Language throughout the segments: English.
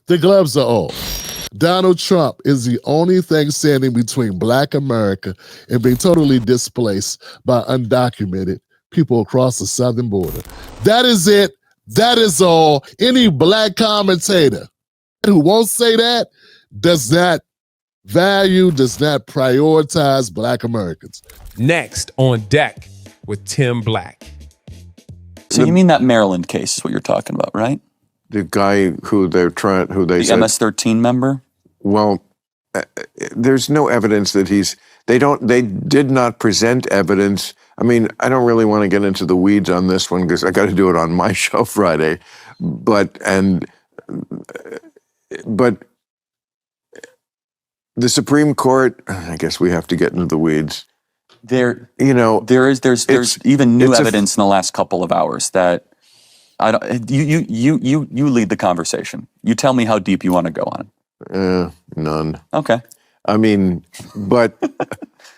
The gloves are off. Donald Trump is the only thing standing between Black America and being totally displaced by undocumented people across the southern border. That is it. That is all. Any Black commentator who won't say that does not value, does not prioritize Black Americans. Next on deck with Tim Black. So you mean that Maryland case is what you're talking about, right? The guy who they the said, MS-13 member? Well, there's no evidence that they did not present evidence. I mean, I don't really want to get into the weeds on this one because I got to do it on my show Friday. But the Supreme Court, I guess we have to get into the weeds. There's even new evidence in the last couple of hours that you lead the conversation. You tell me how deep you want to go on it. None. Okay. I mean, but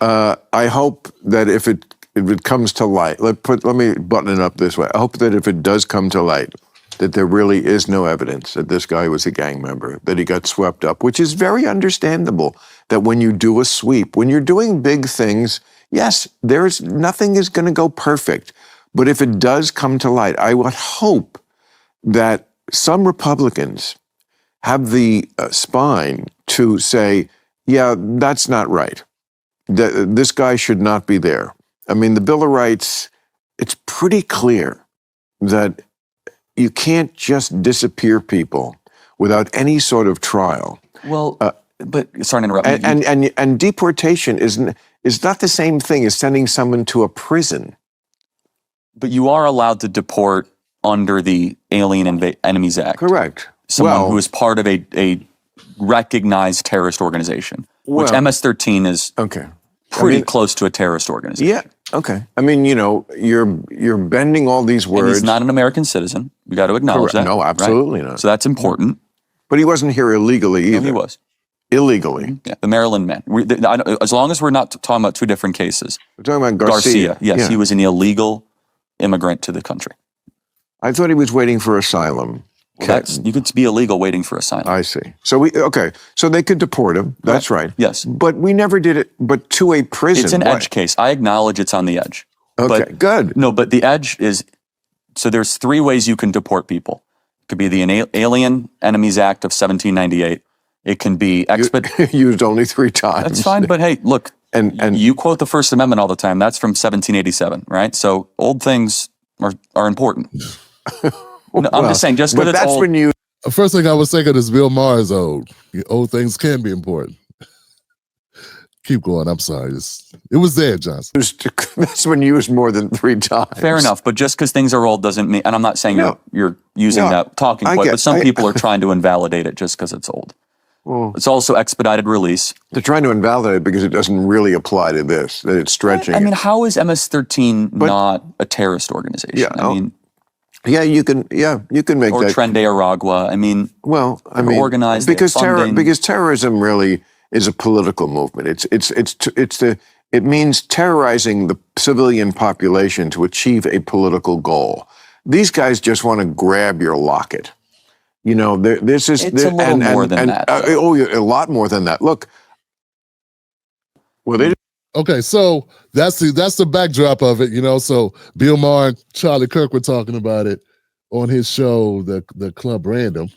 I hope that if it comes to light, let me button it up this way. I hope that if it does come to light, that there really is no evidence that this guy was a gang member, that he got swept up, which is very understandable. That when you do a sweep, when you're doing big things, yes, nothing is going to go perfect. But if it does come to light, I would hope that some Republicans have the spine to say, yeah, that's not right. This guy should not be there. I mean, the Bill of Rights, it's pretty clear that you can't just disappear people without any sort of trial. Well, but sorry to interrupt. And deportation is not the same thing as sending someone to a prison. But you are allowed to deport under the Alien Enemies Act. Correct. Someone who is part of a recognized terrorist organization, which MS-13 is pretty close to a terrorist organization. Yeah. Okay. I mean, you're bending all these words. And he's not an American citizen. We got to acknowledge that. No, absolutely not. So that's important. But he wasn't here illegally either. No, he was. Illegally. Yeah, the Maryland man. As long as we're not talking about two different cases. We're talking about Garcia. Yes, yeah. He was an illegal immigrant to the country. I thought he was waiting for asylum. Well, you could be illegal waiting for asylum. I see. So so they could deport him. That's right. Yes. But we never did it, but to a prison. It's an edge case. I acknowledge it's on the edge. Okay, good. No, but the edge is, so there's three ways you can deport people. It could be the Alien Enemies Act of 1798. It can be used only 3 times. That's fine, but hey, look, and you quote the First Amendment all the time. That's from 1787, right? So old things are important. No, I'm just saying, just because it's old. When you. The first thing I was thinking is Bill Maher is old. Old things can be important. Keep going. I'm sorry. It was there, Johnson. That's when used more than 3 times. Fair enough, but just because things are old doesn't mean, and I'm not saying you're using that talking point, but some people are trying to invalidate it just because it's old. Well, it's also expedited release. They're trying to invalidate it because it doesn't really apply to this, that it's stretching. I mean, how is MS-13 not a terrorist organization? Yeah, I mean, you can make or that. Or Tren de Aragua. I mean, organized because terrorism really is a political movement. It means terrorizing the civilian population to achieve a political goal. These guys just want to grab your locket. This is it's a little more than that. A lot more than that. Look, okay, so that's the backdrop of it, So Bill Maher and Charlie Kirk were talking about it on his show, the Club Random,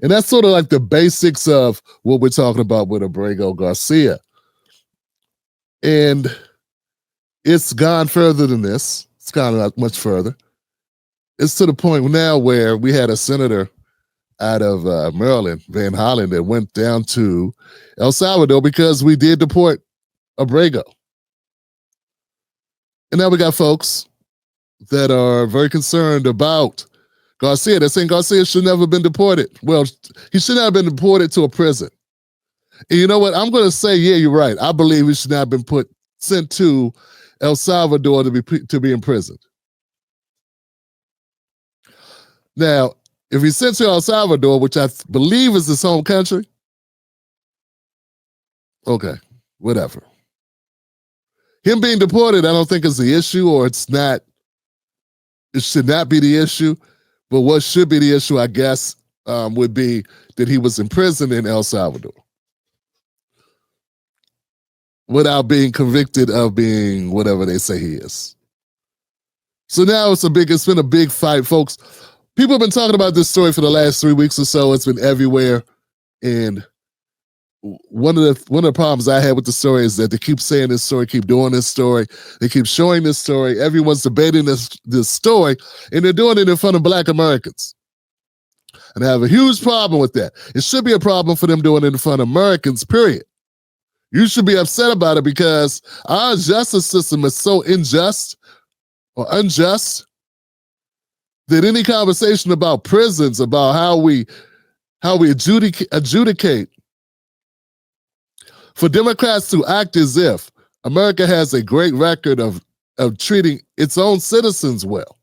and that's sort of like the basics of what we're talking about with Abrego Garcia, and it's gone further than this. It's gone not much further. It's to the point now where we had a senator out of Maryland, Van Hollen, that went down to El Salvador because we did deport Abrego. And now we got folks that are very concerned about Garcia. They're saying Garcia should never have been deported. Well, he should not have been deported to a prison. And you know what? I'm going to say, yeah, you're right. I believe he should not have been sent to El Salvador to be imprisoned. Now, if he's sent to El Salvador, which I believe is his home country, okay, whatever. Him being deported, I don't think is the issue, or it should not be the issue. But what should be the issue, I guess, would be that he was imprisoned in El Salvador without being convicted of being whatever they say he is. So now it's been a big fight, folks. People have been talking about this story for the last 3 weeks or so. It's been everywhere. And one of the problems I had with the story is that they keep saying this story, keep doing this story. They keep showing this story. Everyone's debating this story, and they're doing it in front of Black Americans. And I have a huge problem with that. It should be a problem for them doing it in front of Americans, period. You should be upset about it because our justice system is so unjust that any conversation about prisons, about how we adjudicate, for Democrats to act as if America has a great record of treating its own citizens well.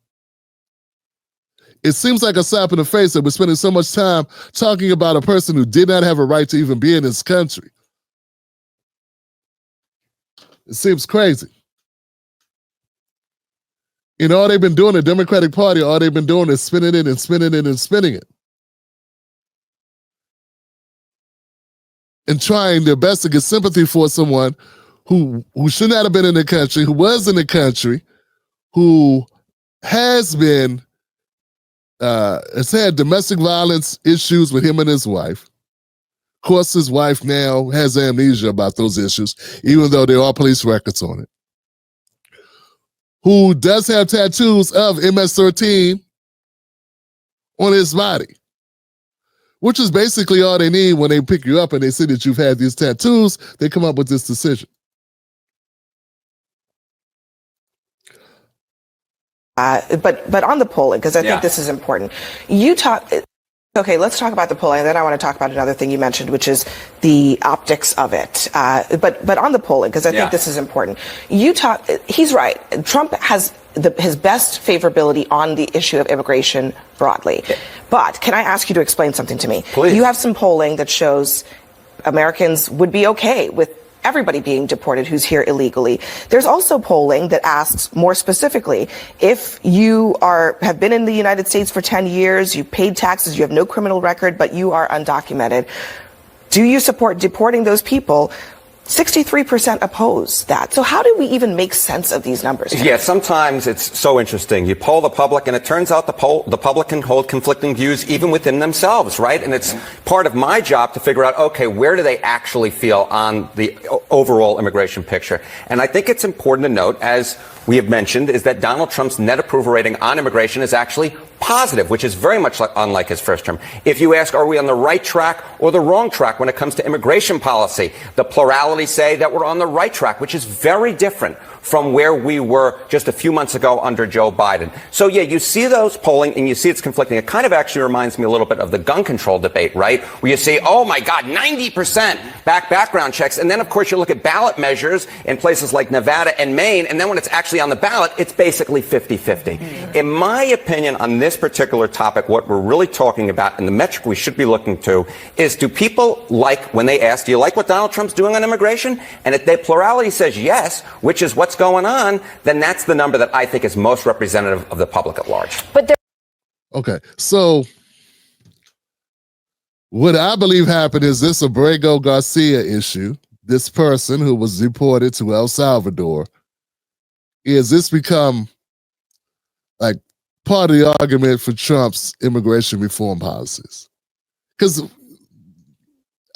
It seems like a slap in the face that we're spending so much time talking about a person who did not have a right to even be in this country. It seems crazy. And all they've been doing, the Democratic Party, all they've been doing is spinning it and spinning it and spinning it. And trying their best to get sympathy for someone who should not have been in the country, who was in the country, who has had domestic violence issues with him and his wife. Of course, his wife now has amnesia about those issues, even though there are police records on it. Who does have tattoos of MS-13 on his body, which is basically all they need when they pick you up and they see that you've had these tattoos. They come up with this decision. But on the polling, because I think this is important. Okay, let's talk about the polling, and then I want to talk about another thing you mentioned, which is the optics of it. But on the polling, because I think this is important. He's right. Trump has his best favorability on the issue of immigration broadly. But can I ask you to explain something to me? Please. You have some polling that shows Americans would be okay with everybody being deported who's here illegally. There's also polling that asks more specifically, if you have been in the United States for 10 years, you paid taxes, you have no criminal record, but you are undocumented, do you support deporting those people? 63% oppose that. So how do we even make sense of these numbers? Yeah, sometimes it's so interesting. You poll the public, and it turns out the public can hold conflicting views even within themselves, right? And it's part of my job to figure out, okay, where do they actually feel on the overall immigration picture? And I think it's important to note, as we have mentioned, is that Donald Trump's net approval rating on immigration is actually positive, which is very much unlike his first term. If you ask, are we on the right track or the wrong track when it comes to immigration policy, the plurality say that we're on the right track, which is very different from where we were just a few months ago under Joe Biden. So, yeah, you see those polling and you see it's conflicting. It kind of actually reminds me a little bit of the gun control debate, right? Where you see, oh, my God, 90% background checks. And then, of course, you look at ballot measures in places like Nevada and Maine. And then when it's actually on the ballot, it's basically 50-50. In my opinion, on this particular topic, what we're really talking about and the metric we should be looking to is, do people like, when they ask, do you like what Donald Trump's doing on immigration? And if the plurality says yes, which is what's going on, then that's the number that I think is most representative of the public at large. Okay, so what I believe happened is this Abrego Garcia issue, this person who was deported to El Salvador, is this become like part of the argument for Trump's immigration reform policies? Because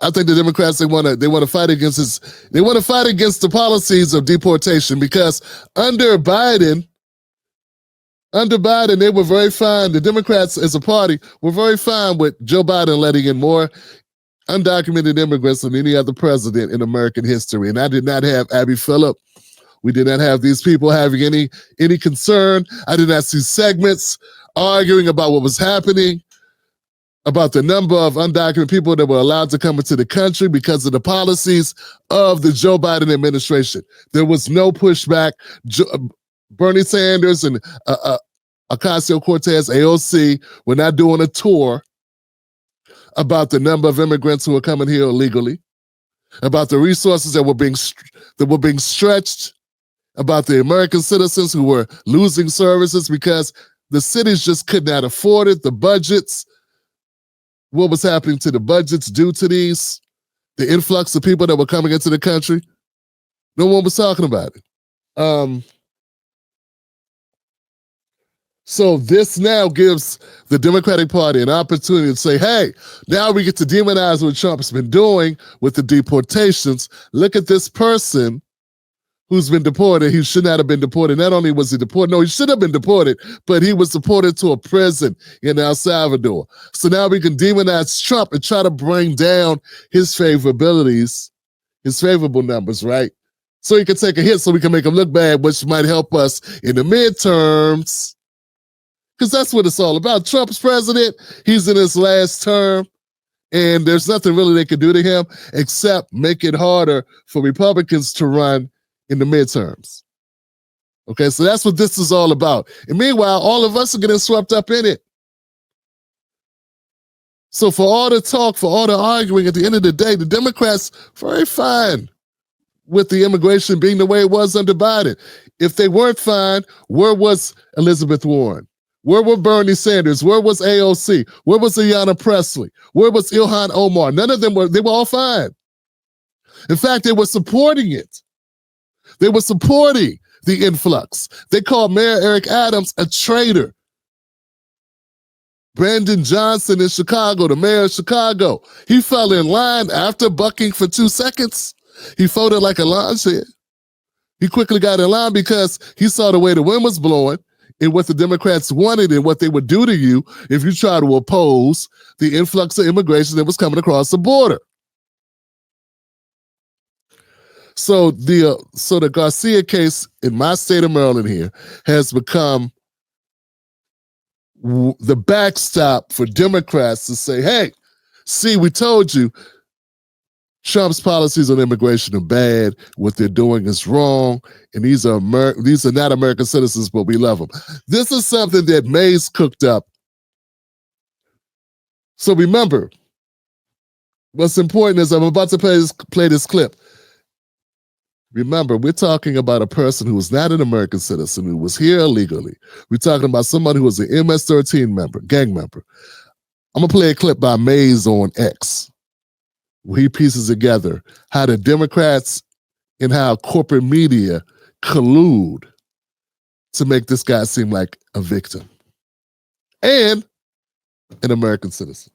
I think the Democrats, they want to fight against the policies of deportation, because under Biden, they were very fine. The Democrats as a party were very fine with Joe Biden letting in more undocumented immigrants than any other president in American history. And I did not have Abby Phillip. We did not have these people having any concern. I did not see segments arguing about what was happening, about the number of undocumented people that were allowed to come into the country because of the policies of the Joe Biden administration. There was no pushback. Bernie Sanders and Ocasio-Cortez, AOC, were not doing a tour about the number of immigrants who are coming here illegally, about the resources that were being stretched, about the American citizens who were losing services because the cities just could not afford it, the budgets. what was happening to the budgets due to the influx of people that were coming into the country. No one was talking about it. So this now gives the Democratic Party an opportunity to say, hey, now we get to demonize what Trump's been doing with the deportations. Look at this person who's been deported. He should not have been deported. Not only was he deported, no, he should have been deported, but he was deported to a prison in El Salvador. So now we can demonize Trump and try to bring down his favorabilities, his favorable numbers, right? So he can take a hit so we can make him look bad, which might help us in the midterms. Because that's what it's all about. Trump's president, he's in his last term, and there's nothing really they can do to him except make it harder for Republicans to run in the midterms. Okay, so that's what this is all about. And meanwhile, all of us are getting swept up in it. So for all the talk, for all the arguing, at the end of the day, the Democrats, very fine with the immigration being the way it was under Biden. If they weren't fine, where was Elizabeth Warren? Where were Bernie Sanders? Where was AOC? Where was Ayanna Pressley? Where was Ilhan Omar? None of them they were all fine. In fact, they were supporting it. They were supporting the influx. They called Mayor Eric Adams a traitor. Brandon Johnson in Chicago, the mayor of Chicago, he fell in line after bucking for 2 seconds. He folded like a lawn chair. He quickly got in line because he saw the way the wind was blowing and what the Democrats wanted and what they would do to you if you try to oppose the influx of immigration that was coming across the border. So the Garcia case in my state of Maryland here has become the backstop for Democrats to say, hey, see, we told you Trump's policies on immigration are bad. What they're doing is wrong. And these are not American citizens, but we love them. This is something that Mays cooked up. So remember, what's important is I'm about to play this clip. Remember, we're talking about a person who was not an American citizen, who was here illegally. We're talking about somebody who was an MS-13 member, gang member. I'm going to play a clip by Mays on X, where he pieces together how the Democrats and how corporate media collude to make this guy seem like a victim and an American citizen.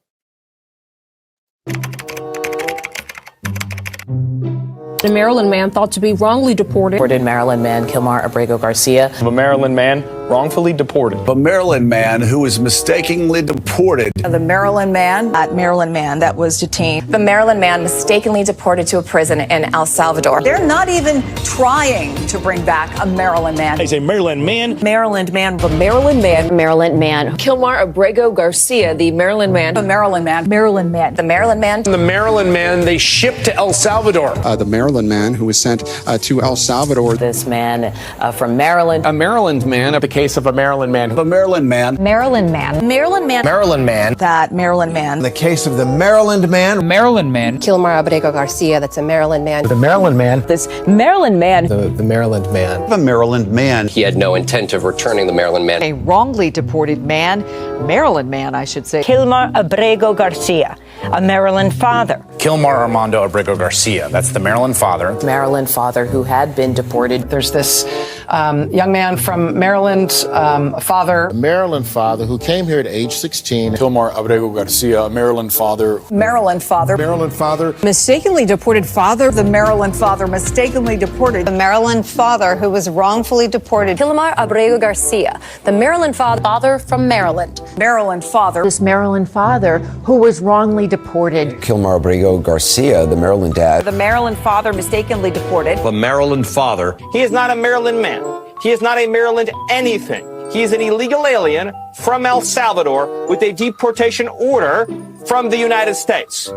A Maryland man thought to be wrongly deported. Deported Maryland man Kilmar Abrego Garcia. A Maryland man wrongfully deported. A Maryland man who was mistakenly deported. The Maryland man that was detained. The Maryland man mistakenly deported to a prison in El Salvador. They're not even trying to bring back a Maryland man. He's a Maryland man. Maryland man. The Maryland man. Maryland man. Kilmar Abrego Garcia, the Maryland man. The Maryland man. Maryland man. The Maryland man. The Maryland man they shipped to El Salvador. The Maryland man who was sent to El Salvador. This man from Maryland. A Maryland man. The case of a Maryland man. The Maryland man. Maryland man. Maryland man. Maryland man. That Maryland man. The case of the Maryland man. Maryland man. Kilmar Abrego Garcia, that's a Maryland man. The Maryland man. This Maryland man. The Maryland man. The Maryland man. He had no intent of returning the Maryland man. A wrongly deported man, Maryland man, I should say. Kilmar Abrego Garcia, a Maryland father. Kilmar Armando Abrego Garcia. That's the Maryland father. Maryland father who had been deported. There's this young man from Maryland, a father. A Maryland father who came here at age 16. Kilmar Abrego Garcia, a Maryland father. Maryland father. Maryland father. Mistakenly deported father. The Maryland father mistakenly deported. The Maryland father who was wrongfully deported. Kilmar Abrego Garcia, the Maryland father from Maryland. Maryland father. This Maryland father who was wrongly deported. Kilmar Abrego Garcia, the Maryland dad. The Maryland father mistakenly deported. The Maryland father. He is not a Maryland man. He is not a Maryland anything. He is an illegal alien from El Salvador with a deportation order from the United States.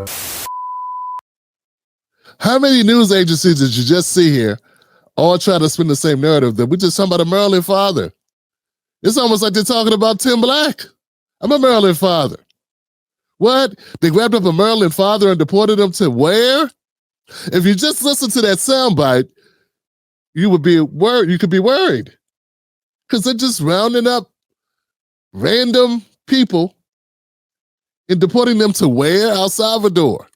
How many news agencies did you just see here all try to spin the same narrative that we just talking about a Maryland father? It's almost like they're talking about Tim Black. I'm a Maryland father. What? They grabbed up a Maryland father and deported him to where? If you just listen to that soundbite, you would be worried. You could be worried because they're just rounding up random people and deporting them to where? El Salvador.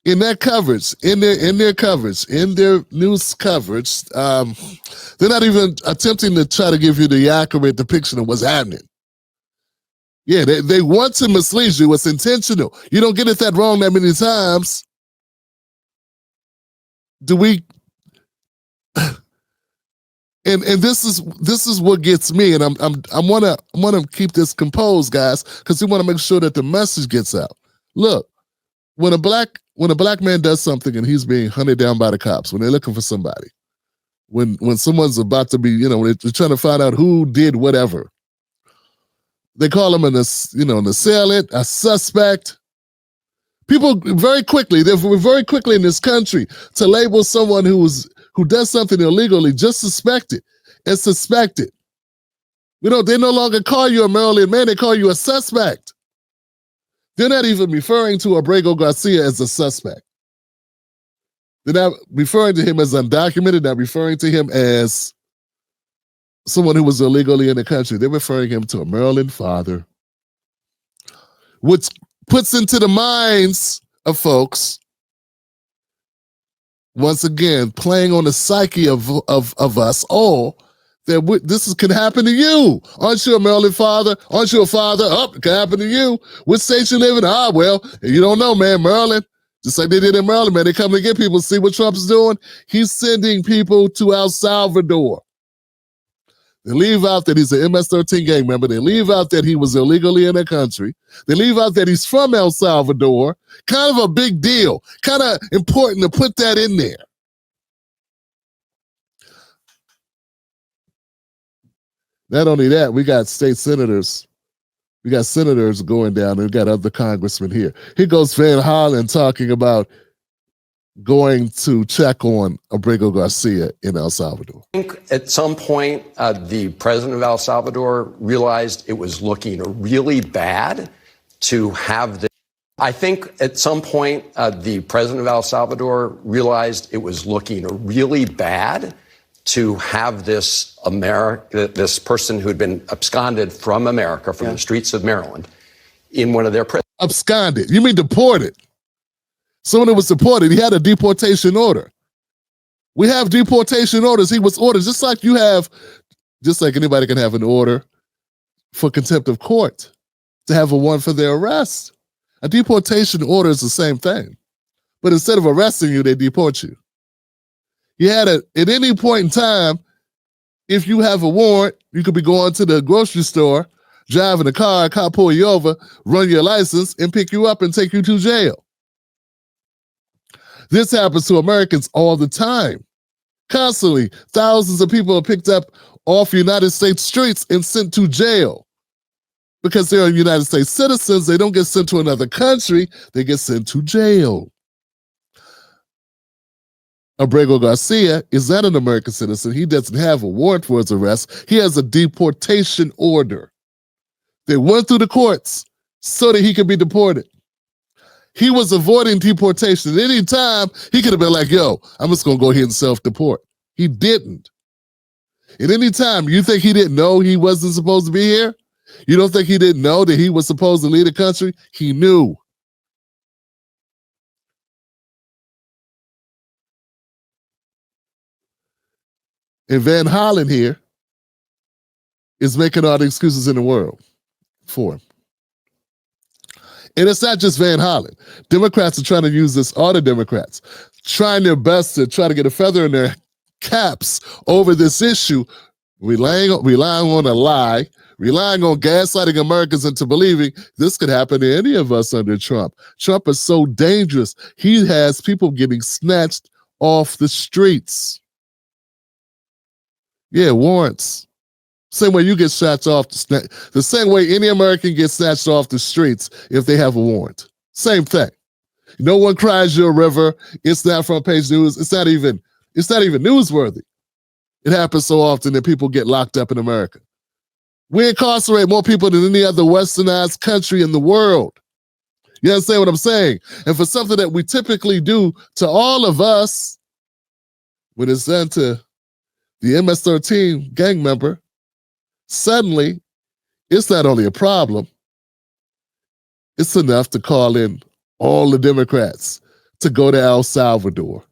In that coverage, in their news coverage, they're not even attempting to try to give you the accurate depiction of what's happening. Yeah, they want to mislead you. It's intentional. You don't get it that wrong that many times. Do we? And this is what gets me, and I wanna keep this composed, guys, because we want to make sure that the message gets out. Look, when a black man does something and he's being hunted down by the cops, when they're looking for somebody, when someone's about to be, when they're trying to find out who did whatever, they call him an assailant, a suspect. People they're very quickly in this country to label someone who does something illegally just suspected and suspected. They no longer call you a Maryland man, they call you a suspect. They're not even referring to Abrego Garcia as a suspect. They're not referring to him as undocumented, not referring to him as someone who was illegally in the country. They're referring him to a Maryland father, which puts into the minds of folks, once again, playing on the psyche of us all, that this can happen to you. Aren't you a Maryland father? Aren't you a father? Oh, it can happen to you. What state you live in? Well, you don't know, man. Maryland, just like they did in Maryland, man. They come to get people. See what Trump's doing? He's sending people to El Salvador. They leave out that he's an MS-13 gang member. They leave out that he was illegally in the country. They leave out that he's from El Salvador. Kind of a big deal. Kind of important to put that in there. Not only that, we got state senators. We got senators going down, and we got other congressmen here. Here goes Van Hollen talking about going to check on Abrego Garcia in El Salvador. I think at some point, the president of El Salvador realized it was looking really bad to have this. I think at some point, the president of El Salvador realized it was looking really bad to have this person who had been absconded from America, from the streets of Maryland, in one of their prisons. Absconded? You mean deported? Someone who was deported, he had a deportation order. We have deportation orders. He was ordered, just like anybody can have an order for contempt of court, to have a warrant for their arrest. A deportation order is the same thing. But instead of arresting you, they deport you. At any point in time, if you have a warrant, you could be going to the grocery store, driving a car, a cop pull you over, run your license, and pick you up and take you to jail. This happens to Americans all the time. Constantly, thousands of people are picked up off United States streets and sent to jail. Because they're United States citizens, they don't get sent to another country, they get sent to jail. Abrego Garcia is not an American citizen. He doesn't have a warrant for his arrest. He has a deportation order. They went through the courts so that he could be deported. He was avoiding deportation. At any time, he could have been like, yo, I'm just going to go ahead and self-deport. He didn't. At any time, you think he didn't know he wasn't supposed to be here? You don't think he didn't know that he was supposed to leave the country? He knew. And Van Hollen here is making all the excuses in the world for him. And it's not just Van Hollen. Democrats are trying to use this, all the Democrats, trying their best to try to get a feather in their caps over this issue, relying on a lie, relying on gaslighting Americans into believing this could happen to any of us under Trump. Trump is so dangerous. He has people getting snatched off the streets. Yeah, warrants. Same way you get snatched off the same way any American gets snatched off the streets if they have a warrant. Same thing. No one cries you a river. It's not front page news. It's not even newsworthy. It happens so often that people get locked up in America. We incarcerate more people than any other westernized country in the world. You understand what I'm saying? And for something that we typically do to all of us, when it's done to the MS-13 gang member, suddenly it's not only a problem, it's enough to call in all the Democrats to go to El Salvador.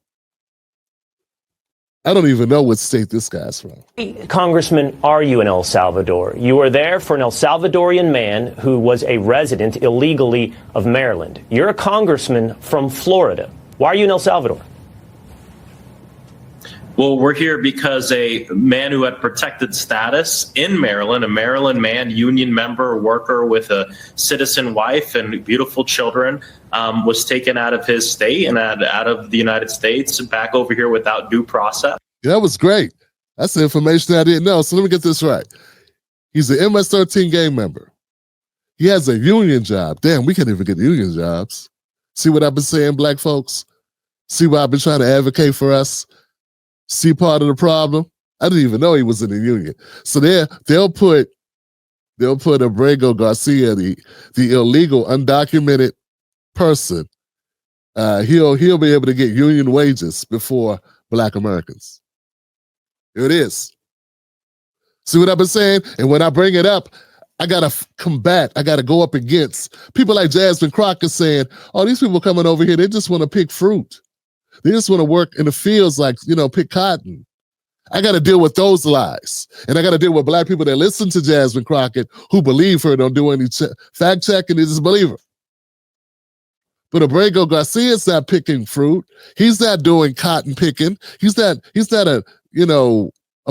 I don't even know what state this guy's from. Congressman, are you in El Salvador? You were there for an El Salvadorian man who was a resident illegally of Maryland. You're a congressman from Florida. Why are you in El Salvador? Well, we're here because a man who had protected status in Maryland, a Maryland man, union member, worker with a citizen wife and beautiful children, was taken out of his state and out of the United States back over here without due process. Yeah, that was great. That's the information I didn't know. So let me get this right. He's an MS-13 gang member. He has a union job. Damn, we can't even get union jobs. See what I've been saying, black folks? See why I've been trying to advocate for us? See part of the problem? I didn't even know he was in the union. So they'll put Abrego Garcia, the illegal, undocumented person. He'll be able to get union wages before black Americans. Here it is. See what I've been saying? And when I bring it up, I gotta combat. I gotta go up against people like Jasmine Crockett saying, "Oh, these people coming over here, they just want to pick fruit. They just want to work in the fields, like, pick cotton." I got to deal with those lies. And I got to deal with black people that listen to Jasmine Crockett who believe her, don't do any fact checking, they just believe her. But Abrego Garcia's not picking fruit. He's not doing cotton picking. He's not a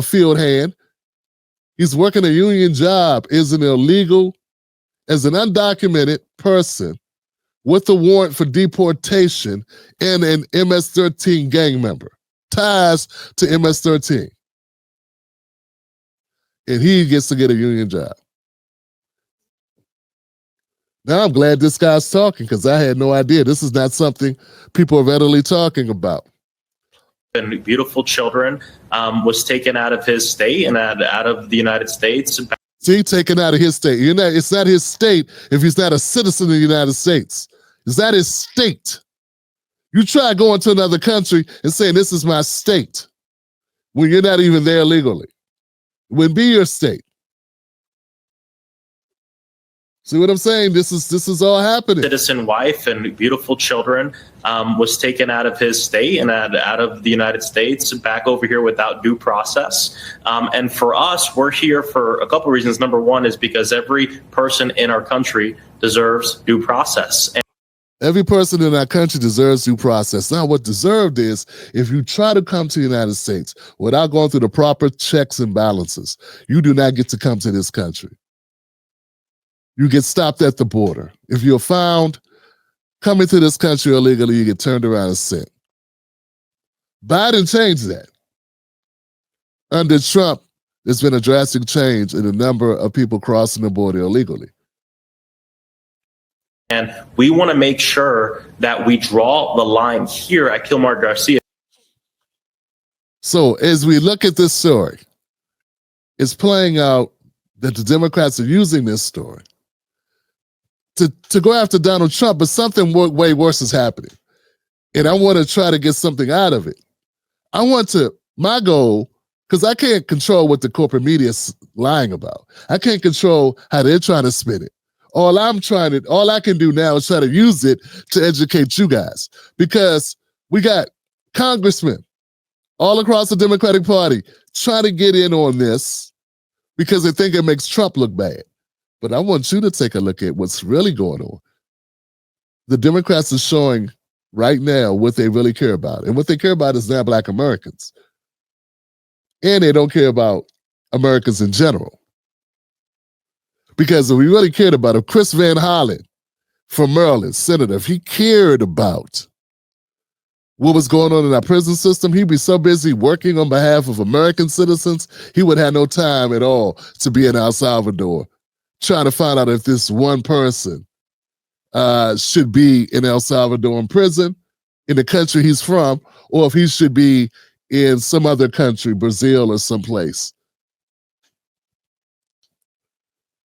field hand. He's working a union job as an undocumented person with a warrant for deportation and an MS-13 gang member. Ties to MS-13. And he gets to get a union job. Now I'm glad this guy's talking because I had no idea. This is not something people are readily talking about. And beautiful children, was taken out of his state and out of the United States. See, taken out of his state. It's not his state if he's not a citizen of the United States. It's not his state. You try going to another country and saying, this is my state, when you're not even there legally. It wouldn't be your state. See what I'm saying? This is all happening. Citizen wife and beautiful children, was taken out of his state and out of the United States back over here without due process. And for us, we're here for a couple of reasons. Number one is because every person in our country deserves due process. Every person in our country deserves due process. Now, what deserved is if you try to come to the United States without going through the proper checks and balances, you do not get to come to this country. You get stopped at the border. If you're found coming to this country illegally, you get turned around and sent. Biden changed that. Under Trump, there's been a drastic change in the number of people crossing the border illegally. And we want to make sure that we draw the line here at Kilmar Garcia. So as we look at this story, it's playing out that the Democrats are using this story to go after Donald Trump, but something way worse is happening. And I want to try to get something out of it. My goal, because I can't control what the corporate media is lying about. I can't control how they're trying to spin it. All I can do now is try to use it to educate you guys, because we got congressmen all across the Democratic Party trying to get in on this because they think it makes Trump look bad. But I want you to take a look at what's really going on. The Democrats are showing right now what they really care about. And what they care about is now Black Americans. And they don't care about Americans in general. Because if we really cared about, if Chris Van Hollen from Maryland, senator, if he cared about what was going on in our prison system, he'd be so busy working on behalf of American citizens, he would have no time at all to be in El Salvador, trying to find out if this one person should be in El Salvador in prison, in the country he's from, or if he should be in some other country, Brazil or someplace.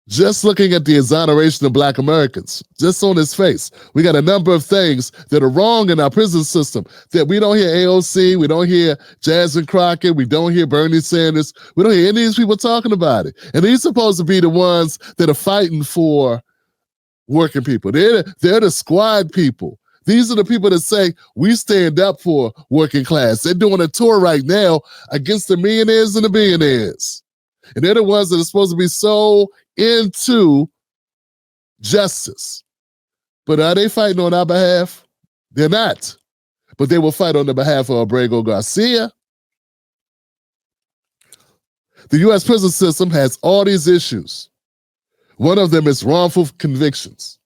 Just looking at the exoneration of Black Americans, just on his face, we got a number of things that are wrong in our prison system that we don't hear AOC, we don't hear Jasmine Crockett, we don't hear Bernie Sanders, we don't hear any of these people talking about it. And these supposed to be the ones that are fighting for working people. They're the squad people. These are the people that say, we stand up for working class. They're doing a tour right now against the millionaires and the billionaires. And they're the ones that are supposed to be so into justice. But are they fighting on our behalf? They're not. But they will fight on the behalf of Abrego Garcia. The U.S. prison system has all these issues. One of them is wrongful convictions.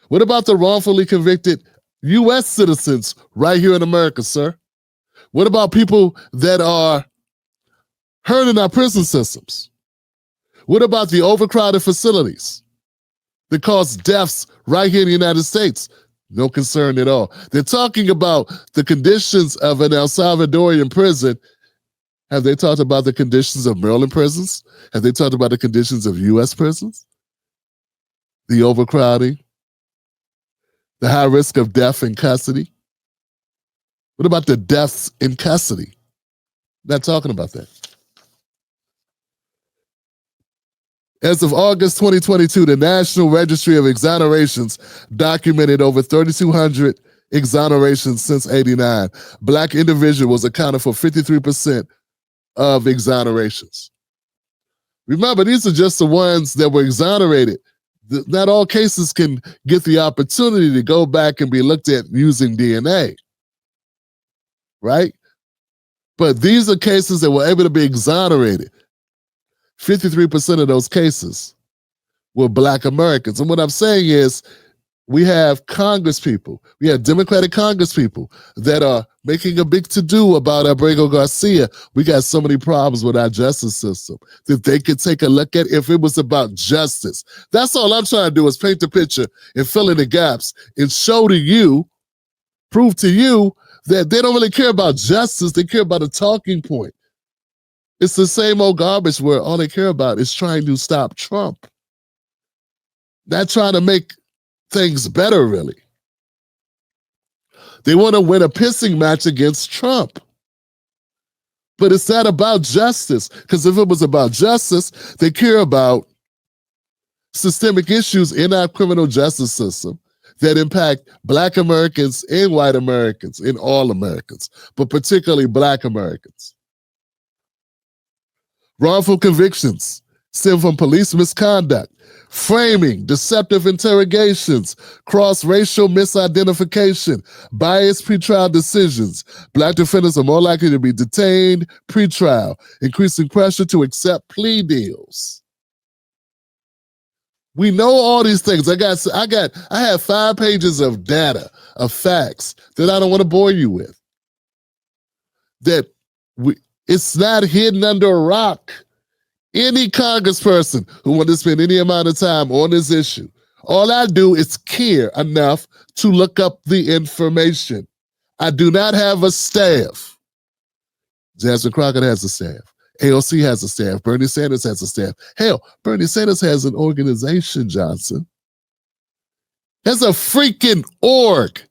What about the wrongfully convicted U.S. citizens right here in America, sir? What about people that are hurt in our prison systems? What about the overcrowded facilities that cause deaths right here in the United States? No concern at all. They're talking about the conditions of an El Salvadorian prison. Have they talked about the conditions of Maryland prisons? Have they talked about the conditions of U.S. prisons? The overcrowding? The high risk of death in custody? What about the deaths in custody? Not talking about that. As of August 2022, the National Registry of Exonerations documented over 3,200 exonerations since '89. Black individuals accounted for 53% of exonerations. Remember, these are just the ones that were exonerated. Not all cases can get the opportunity to go back and be looked at using DNA, right? But these are cases that were able to be exonerated. 53% of those cases were Black Americans. And what I'm saying is, we have Congress people, we have Democratic Congress people that are making a big to-do about Abrego Garcia. We got so many problems with our justice system that they could take a look at if it was about justice. That's all I'm trying to do, is paint the picture and fill in the gaps and show to you, prove to you that they don't really care about justice. They care about a talking point. It's the same old garbage where all they care about is trying to stop Trump. Not trying to make things better, really. They want to win a pissing match against Trump. But it's not about justice, because if it was about justice, they care about systemic issues in our criminal justice system that impact Black Americans and white Americans and all Americans, but particularly Black Americans. Wrongful convictions stem from police misconduct, framing, deceptive interrogations, cross-racial misidentification, biased pretrial decisions. Black defendants are more likely to be detained pretrial, increasing pressure to accept plea deals. We know all these things. I have 5 pages of data, of facts that I don't want to bore you with. It's not hidden under a rock. Any congressperson who wants to spend any amount of time on this issue, all I do is care enough to look up the information. I do not have a staff. Jasmine Crockett has a staff. AOC has a staff. Bernie Sanders has a staff. Hell, Bernie Sanders has an organization, Johnson. Has a freaking org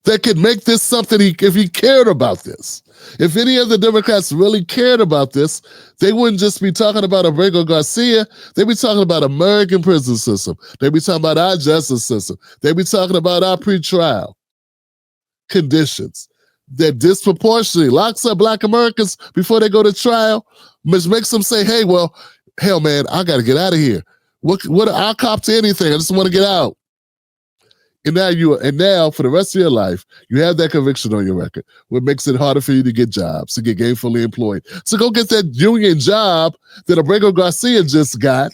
that could make this something if he cared about this. If any of the Democrats really cared about this, they wouldn't just be talking about Abrego Garcia. They'd be talking about American prison system. They'd be talking about our justice system. They'd be talking about our pretrial conditions that disproportionately locks up Black Americans before they go to trial, which makes them say, hey, well, hell, man, I got to get out of here. I'll cop to anything. I just want to get out. And now for the rest of your life, you have that conviction on your record, what makes it harder for you to get jobs, to get gainfully employed. So go get that union job that Abrego Garcia just got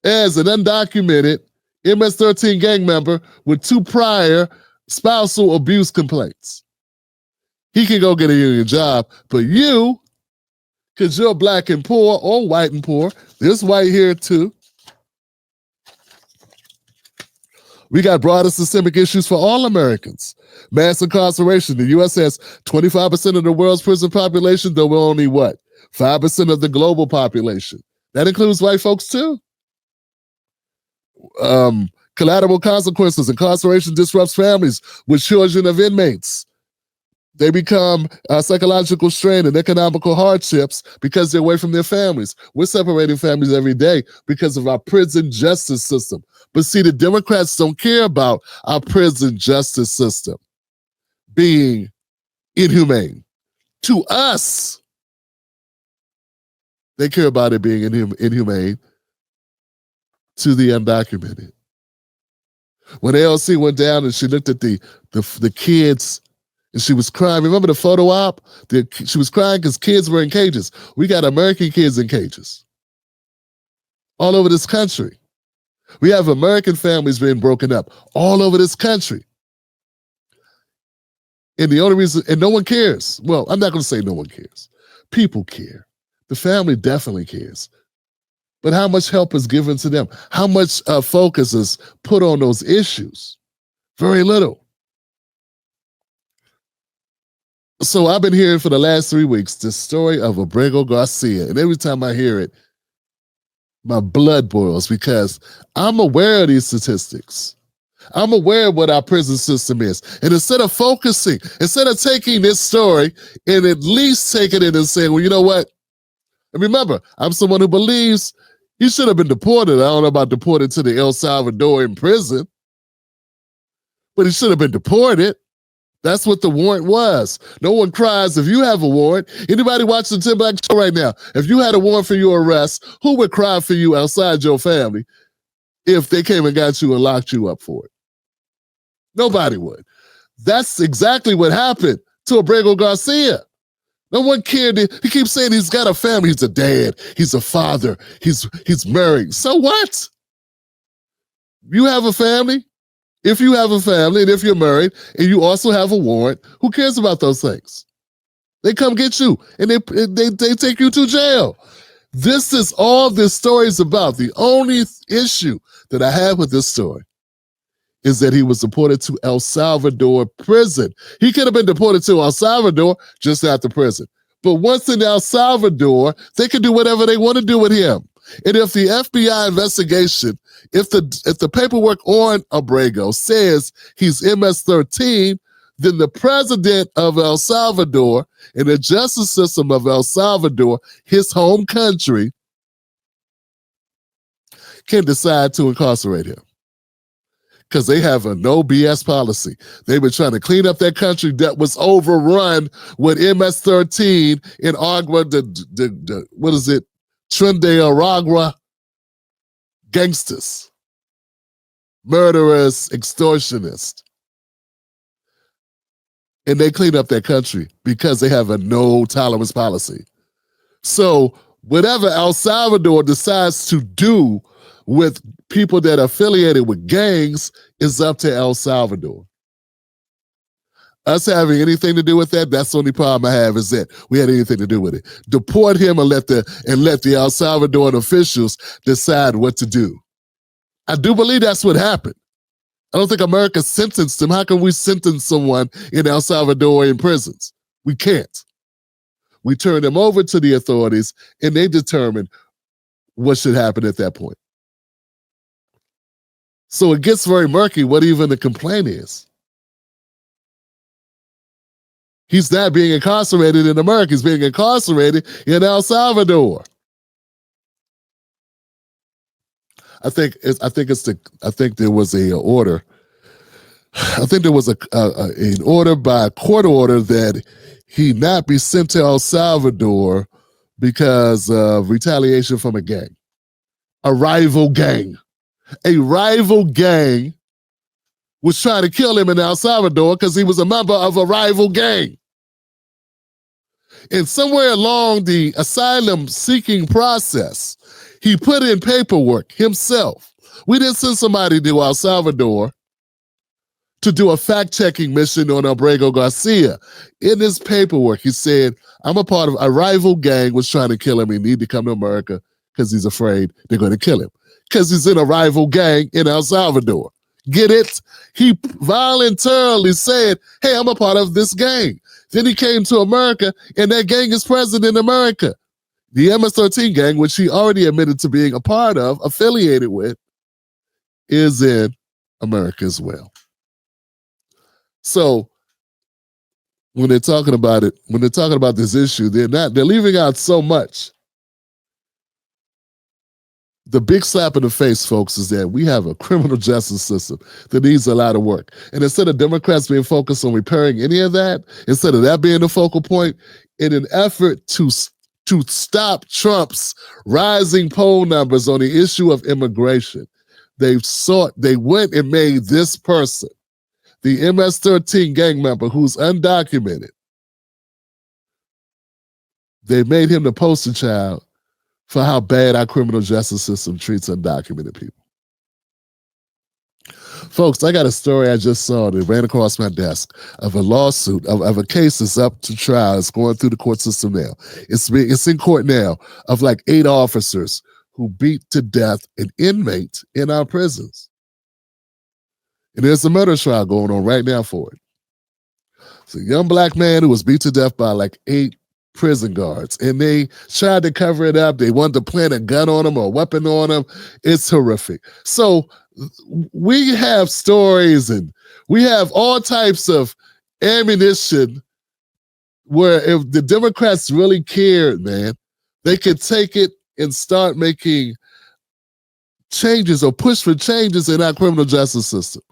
as an undocumented MS-13 gang member with 2 prior spousal abuse complaints. He can go get a union job, but you, because you're Black and poor or white and poor, there's white here too. We got broader systemic issues for all Americans. Mass incarceration. The U.S. has 25% of the world's prison population, though we're only, 5% of the global population. That includes white folks, too. Collateral consequences. Incarceration disrupts families with children of inmates. They become psychological strain and economical hardships because they're away from their families. We're separating families every day because of our prison justice system. But see, the Democrats don't care about our prison justice system being inhumane. To us, they care about it being inhumane to the undocumented. When AOC went down and she looked at the kids and she was crying. Remember the photo op? She was crying because kids were in cages. We got American kids in cages all over this country. We have American families being broken up all over this country. And the only reason, and no one cares. Well, I'm not going to say no one cares. People care. The family definitely cares. But how much help is given to them? How much focus is put on those issues? Very little. So I've been hearing for the last 3 weeks the story of Abrego Garcia. And every time I hear it, my blood boils because I'm aware of these statistics. I'm aware of what our prison system is. And instead of taking this story and at least taking it and saying, well, you know what? And remember, I'm someone who believes he should have been deported. I don't know about deported to the El Salvador in prison, but he should have been deported. That's what the warrant was. No one cries if you have a warrant. Anybody watching the Tim Black Show right now, if you had a warrant for your arrest, who would cry for you outside your family if they came and got you and locked you up for it? Nobody would. That's exactly what happened to Abrego Garcia. No one cared. He keeps saying he's got a family. He's a dad. He's a father. He's married. So what? You have a family? If you have a family and if you're married and you also have a warrant, who cares about those things? They come get you and they take you to jail. This is all this story is about. The only issue that I have with this story is that he was deported to El Salvador prison. He could have been deported to El Salvador just after prison. But once in El Salvador, they can do whatever they want to do with him. And if the FBI investigation, if the paperwork on Abrego says he's MS-13, then the president of El Salvador and the justice system of El Salvador, his home country, can decide to incarcerate him. Because they have a no BS policy. They've been trying to clean up that country that was overrun with MS-13 in Agua what is it? Trinidad gangsters, murderers, extortionists. And they clean up that country because they have a no tolerance policy. So whatever El Salvador decides to do with people that are affiliated with gangs is up to El Salvador. Us having anything to do with that, that's the only problem I have is that we had anything to do with it. Deport him and let the El Salvadoran officials decide what to do. I do believe that's what happened. I don't think America sentenced him. How can we sentence someone in El Salvador in prisons? We can't. We turn them over to the authorities and they determine what should happen at that point. So it gets very murky what even the complaint is. He's not being incarcerated in America. He's being incarcerated in El Salvador. I think there was an order. I think there was an order by a court order that he not be sent to El Salvador because of retaliation from a gang, a rival gang. A rival gang was trying to kill him in El Salvador because he was a member of a rival gang. And somewhere along the asylum seeking process, he put in paperwork himself. We didn't send somebody to El Salvador to do a fact-checking mission on Abrego Garcia. In his paperwork, he said, I'm a part of a rival gang was trying to kill him. He need to come to America because he's afraid they're going to kill him. Because he's in a rival gang in El Salvador. Get it? He voluntarily said, hey, I'm a part of this gang. Then he came to America, and that gang is present in America. The MS-13 gang, which he already admitted to being a part of, affiliated with, is in America as well. So when they're talking about it, when they're talking about this issue, they're leaving out so much. The big slap in the face, folks, is that we have a criminal justice system that needs a lot of work. And instead of Democrats being focused on repairing any of that, instead of that being the focal point, in an effort to stop Trump's rising poll numbers on the issue of immigration, they went and made this person, the MS-13 gang member who's undocumented, they made him the poster child for how bad our criminal justice system treats undocumented people. Folks, I got a story I just saw that ran across my desk of a lawsuit, of a case that's up to trial. It's going through the court system now. It's in court now of like 8 officers who beat to death an inmate in our prisons. And there's a murder trial going on right now for it. It's a young black man who was beat to death by like 8 prison guards, and they tried to cover it up. They wanted to plant a gun on him or a weapon on him. It's horrific. So we have stories and we have all types of ammunition where if the Democrats really cared, man, they could take it and start making changes or push for changes in our criminal justice system.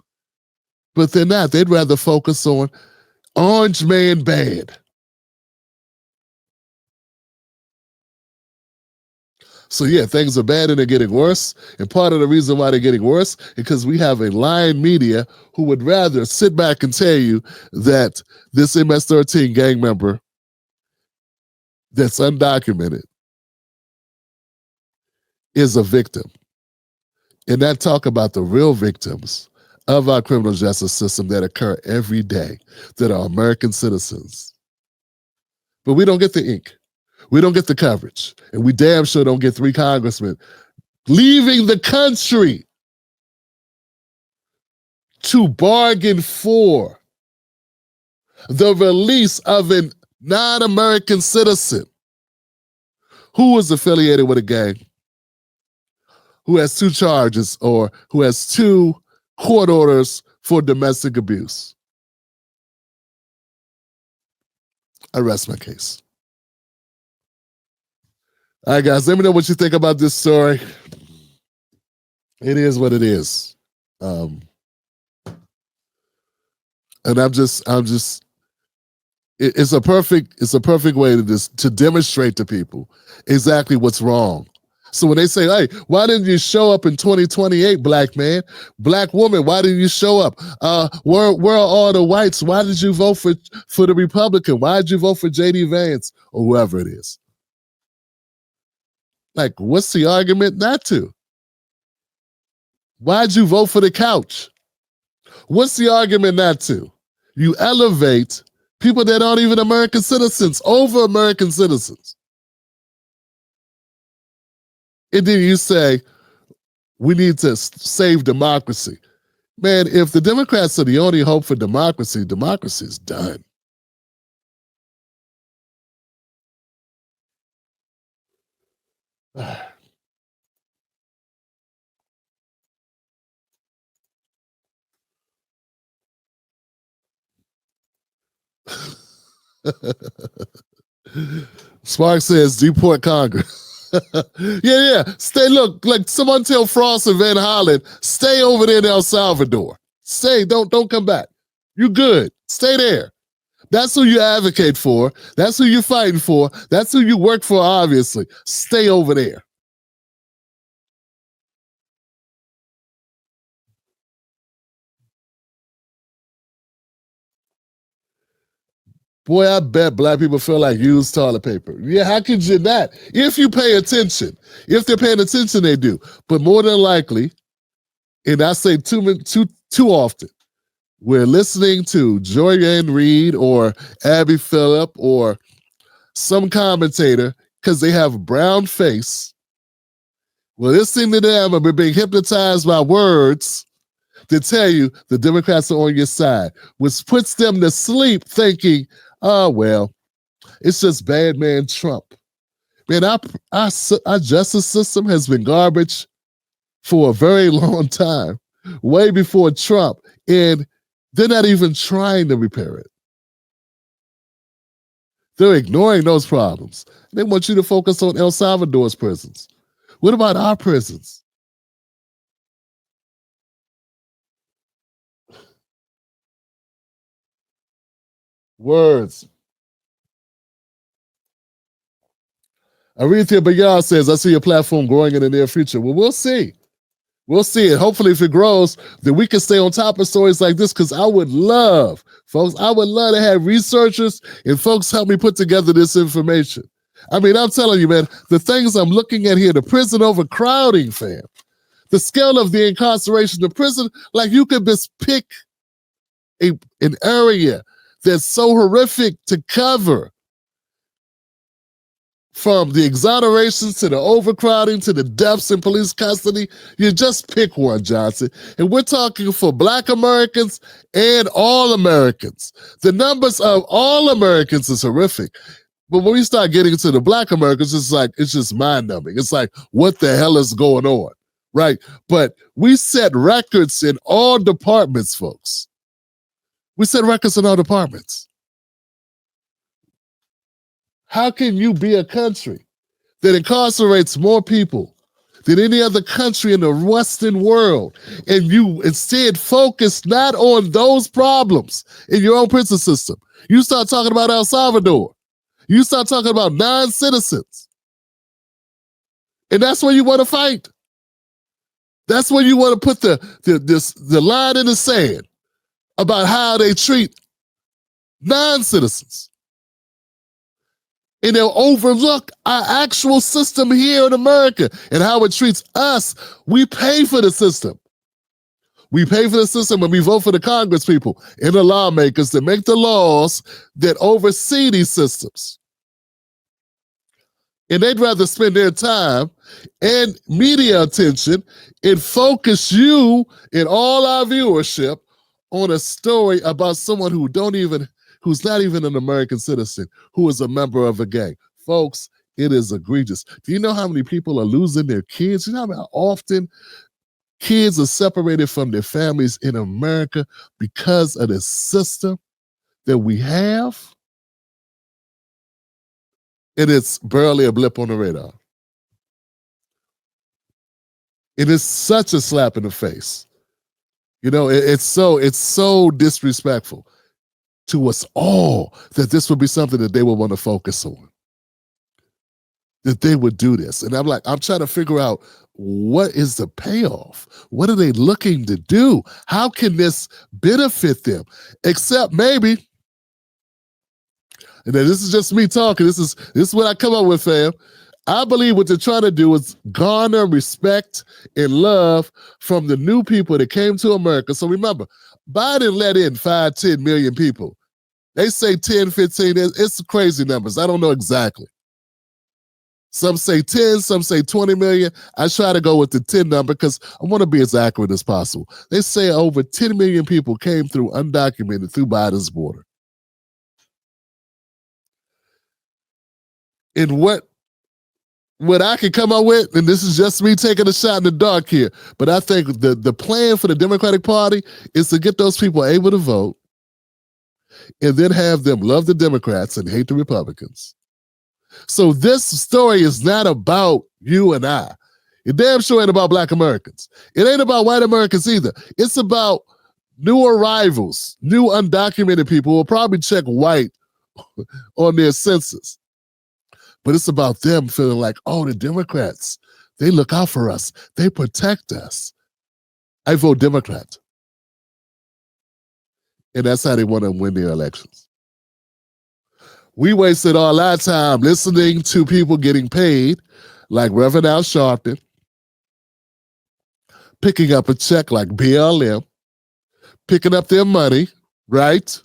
But they're not. They'd rather focus on Orange Man bad. So yeah, things are bad and they're getting worse. And part of the reason why they're getting worse is because we have a lying media who would rather sit back and tell you that this MS-13 gang member that's undocumented is a victim. And not talk about the real victims of our criminal justice system that occur every day, that are American citizens. But we don't get the ink. We don't get the coverage. And we damn sure don't get 3 congressmen leaving the country to bargain for the release of a non-American citizen who is affiliated with a gang, who has 2 charges or who has 2 court orders for domestic abuse. I rest my case. All right, guys, let me know what you think about this story. It is what it is. And it's a perfect way to demonstrate to people exactly what's wrong. So when they say, hey, why didn't you show up in 2028, black man? Black woman, why didn't you show up? Where are all the whites? Why did you vote for the Republican? Why did you vote for J.D. Vance or whoever it is? Like, what's the argument not to? Why'd you vote for the couch? What's the argument not to? You elevate people that aren't even American citizens over American citizens. And then you say, we need to save democracy. Man, if the Democrats are the only hope for democracy, democracy is done. Spark says, deport Congress. yeah. Stay, look, like someone tell Frost and Van Hollen, stay over there in El Salvador. Stay, don't come back. You good. Stay there. That's who you advocate for. That's who you're fighting for. That's who you work for, obviously. Stay over there. Boy, I bet black people feel like used toilet paper. Yeah, how could you not? If you pay attention. If they're paying attention, they do. But more than likely, and I say too often, we're listening to Joy-Ann Reid or Abby Phillip or some commentator because they have a brown face. We're listening to them and we're being hypnotized by words to tell you the Democrats are on your side, which puts them to sleep thinking, oh, well, it's just bad man Trump. Man, our justice system has been garbage for a very long time, way before Trump, and they're not even trying to repair it. They're ignoring those problems. They want you to focus on El Salvador's prisons. What about our prisons? Words. Aretha Bayard says, I see your platform growing in the near future. Well, we'll see. We'll see it. Hopefully, if it grows, then we can stay on top of stories like this, because I would love, folks, I would love to have researchers and folks help me put together this information. I mean, I'm telling you, man, the things I'm looking at here, the prison overcrowding, fam, the scale of the incarceration, the prison, like you could just pick an area that's so horrific to cover, from the exonerations to the overcrowding to the deaths in police custody. You just pick one, Johnson. And we're talking for Black Americans and all Americans. The numbers of all Americans is horrific. But when we start getting to the Black Americans, it's just mind-numbing. It's like, what the hell is going on, right? But we set records in all departments, folks. We set records in all departments. How can you be a country that incarcerates more people than any other country in the Western world, and you instead focus not on those problems in your own prison system? You start talking about El Salvador. You start talking about non-citizens. And that's where you want to fight. That's where you want to put the line in the sand about how they treat non-citizens. And they'll overlook our actual system here in America and how it treats us. We pay for the system. We pay for the system when we vote for the Congress people and the lawmakers that make the laws that oversee these systems. And they'd rather spend their time and media attention and focus you and all our viewership on a story about someone who's not even an American citizen, who is a member of a gang. Folks, it is egregious. Do you know how many people are losing their kids? You know how often kids are separated from their families in America because of the system that we have? And it's barely a blip on the radar. It is such a slap in the face. You know, it's so disrespectful to us all that this would be something that they would want to focus on, that they would do this. And I'm trying to figure out, what is the payoff? What are they looking to do? How can this benefit them? Except maybe, and this is just me talking, this is what I come up with, fam. I believe what they're trying to do is garner respect and love from the new people that came to America. So remember, Biden let in 5, 10 million people. They say 10, 15, it's crazy numbers. I don't know exactly. Some say 10, some say 20 million. I try to go with the 10 number because I want to be as accurate as possible. They say over 10 million people came through undocumented through Biden's border. And what I can come up with, and this is just me taking a shot in the dark here, but I think the plan for the Democratic Party is to get those people able to vote and then have them love the Democrats and hate the Republicans. So this story is not about you and I. It damn sure ain't about Black Americans. It ain't about white Americans either. It's about new arrivals, new undocumented people who will probably check white on their census. But it's about them feeling like, oh, the Democrats, they look out for us. They protect us. I vote Democrat. And that's how they want to win their elections. We wasted all our time listening to people getting paid, like Reverend Al Sharpton, picking up a check like BLM, picking up their money, right?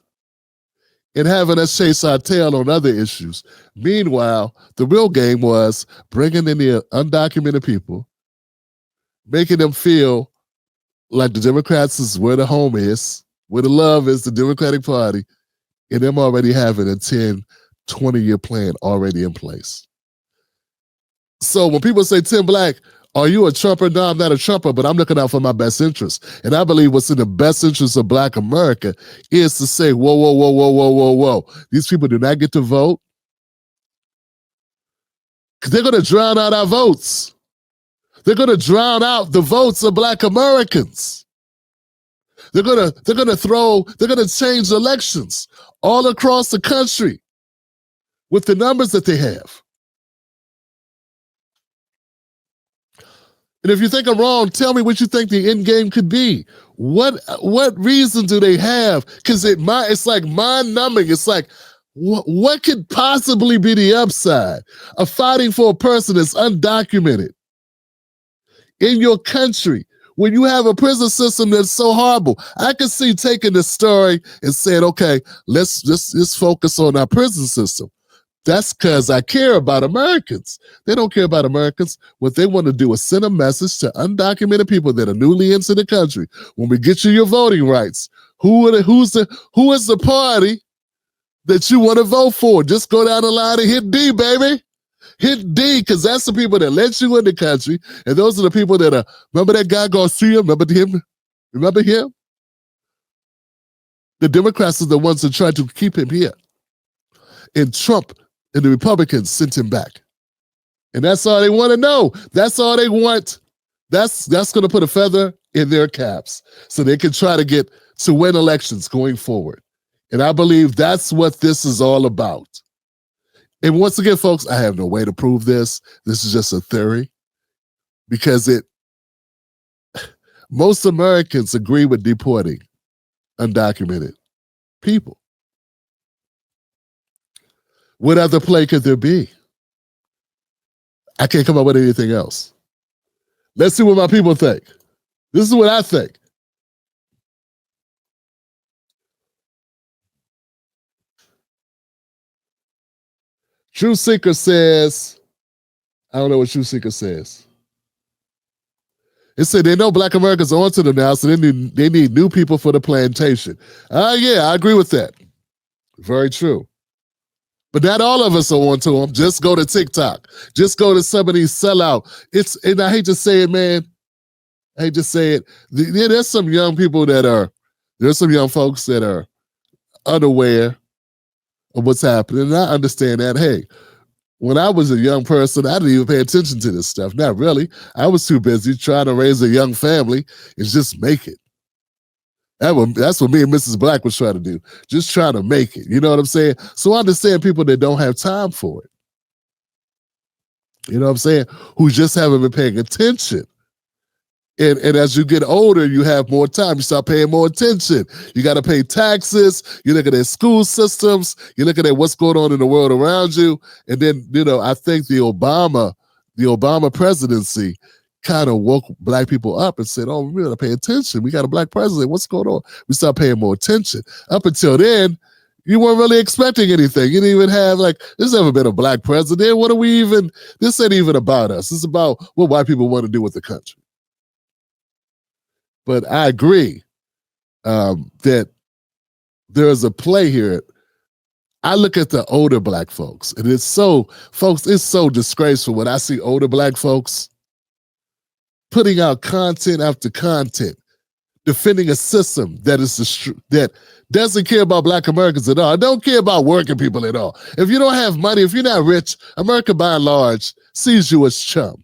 And having us chase our tail on other issues. Meanwhile, the real game was bringing in the undocumented people, making them feel like the Democrats is where the home is, where the love is, the Democratic Party, and them already having a 10, 20-year plan already in place. So when people say, Tim Black, are you a Trumper? No, I'm not a Trumper, but I'm looking out for my best interest. And I believe what's in the best interest of Black America is to say, whoa, whoa, whoa, whoa, whoa, whoa, whoa. These people do not get to vote. They're going to drown out our votes. They're going to drown out the votes of Black Americans. They're going to change elections all across the country with the numbers that they have. And if you think I'm wrong, tell me what you think the end game could be. What reason do they have? Because it's like mind-numbing. It's like, what could possibly be the upside of fighting for a person that's undocumented in your country when you have a prison system that's so horrible? I can see taking the story and saying, okay, let's focus on our prison system. That's because I care about Americans. They don't care about Americans. What they want to do is send a message to undocumented people that are newly into the country. When we get you your voting rights, who is the party that you want to vote for? Just go down the line and hit D, baby. Hit D, because that's the people that let you in the country. And those are the people that remember that guy Garcia? Remember him? Remember him? The Democrats are the ones that tried to keep him here. And Trump and the Republicans sent him back. And that's all they want to know. That's all they want. That's going to put a feather in their caps so they can try to win elections going forward. And I believe that's what this is all about. And once again, folks, I have no way to prove this. This is just a theory because most Americans agree with deporting undocumented people. What other play could there be? I can't come up with anything else. Let's see what my people think. This is what I think. True Seeker says, I don't know what True Seeker says. It said they know Black Americans are onto them now, so they need new people for the plantation. Yeah, I agree with that. Very true. But not all of us are onto them. Just go to TikTok. Just go to some of these sellout. And I hate to say it, man. I hate to say it. There's some young people there's some young folks that are unaware of what's happening. And I understand that. Hey, when I was a young person, I didn't even pay attention to this stuff. Not really. I was too busy trying to raise a young family and just make it. That's what me and Mrs. Black was trying to do. Just trying to make it. You know what I'm saying? So I understand people that don't have time for it. You know what I'm saying? Who just haven't been paying attention. And as you get older, you have more time. You start paying more attention. You got to pay taxes. You look at their school systems. You look at what's going on in the world around you. And then, I think the Obama presidency kind of woke Black people up and said, oh, we got to pay attention. We got a Black president. What's going on? We start paying more attention. Up until then, you weren't really expecting anything. You didn't even have there's never been a Black president. This ain't even about us. It's about what white people want to do with the country. But I agree that there is a play here. I look at the older Black folks, and it's so disgraceful when I see older Black folks putting out content after content, defending a system that doesn't care about Black Americans at all. Don't care about working people at all. If you don't have money, if you're not rich, America by and large sees you as chum.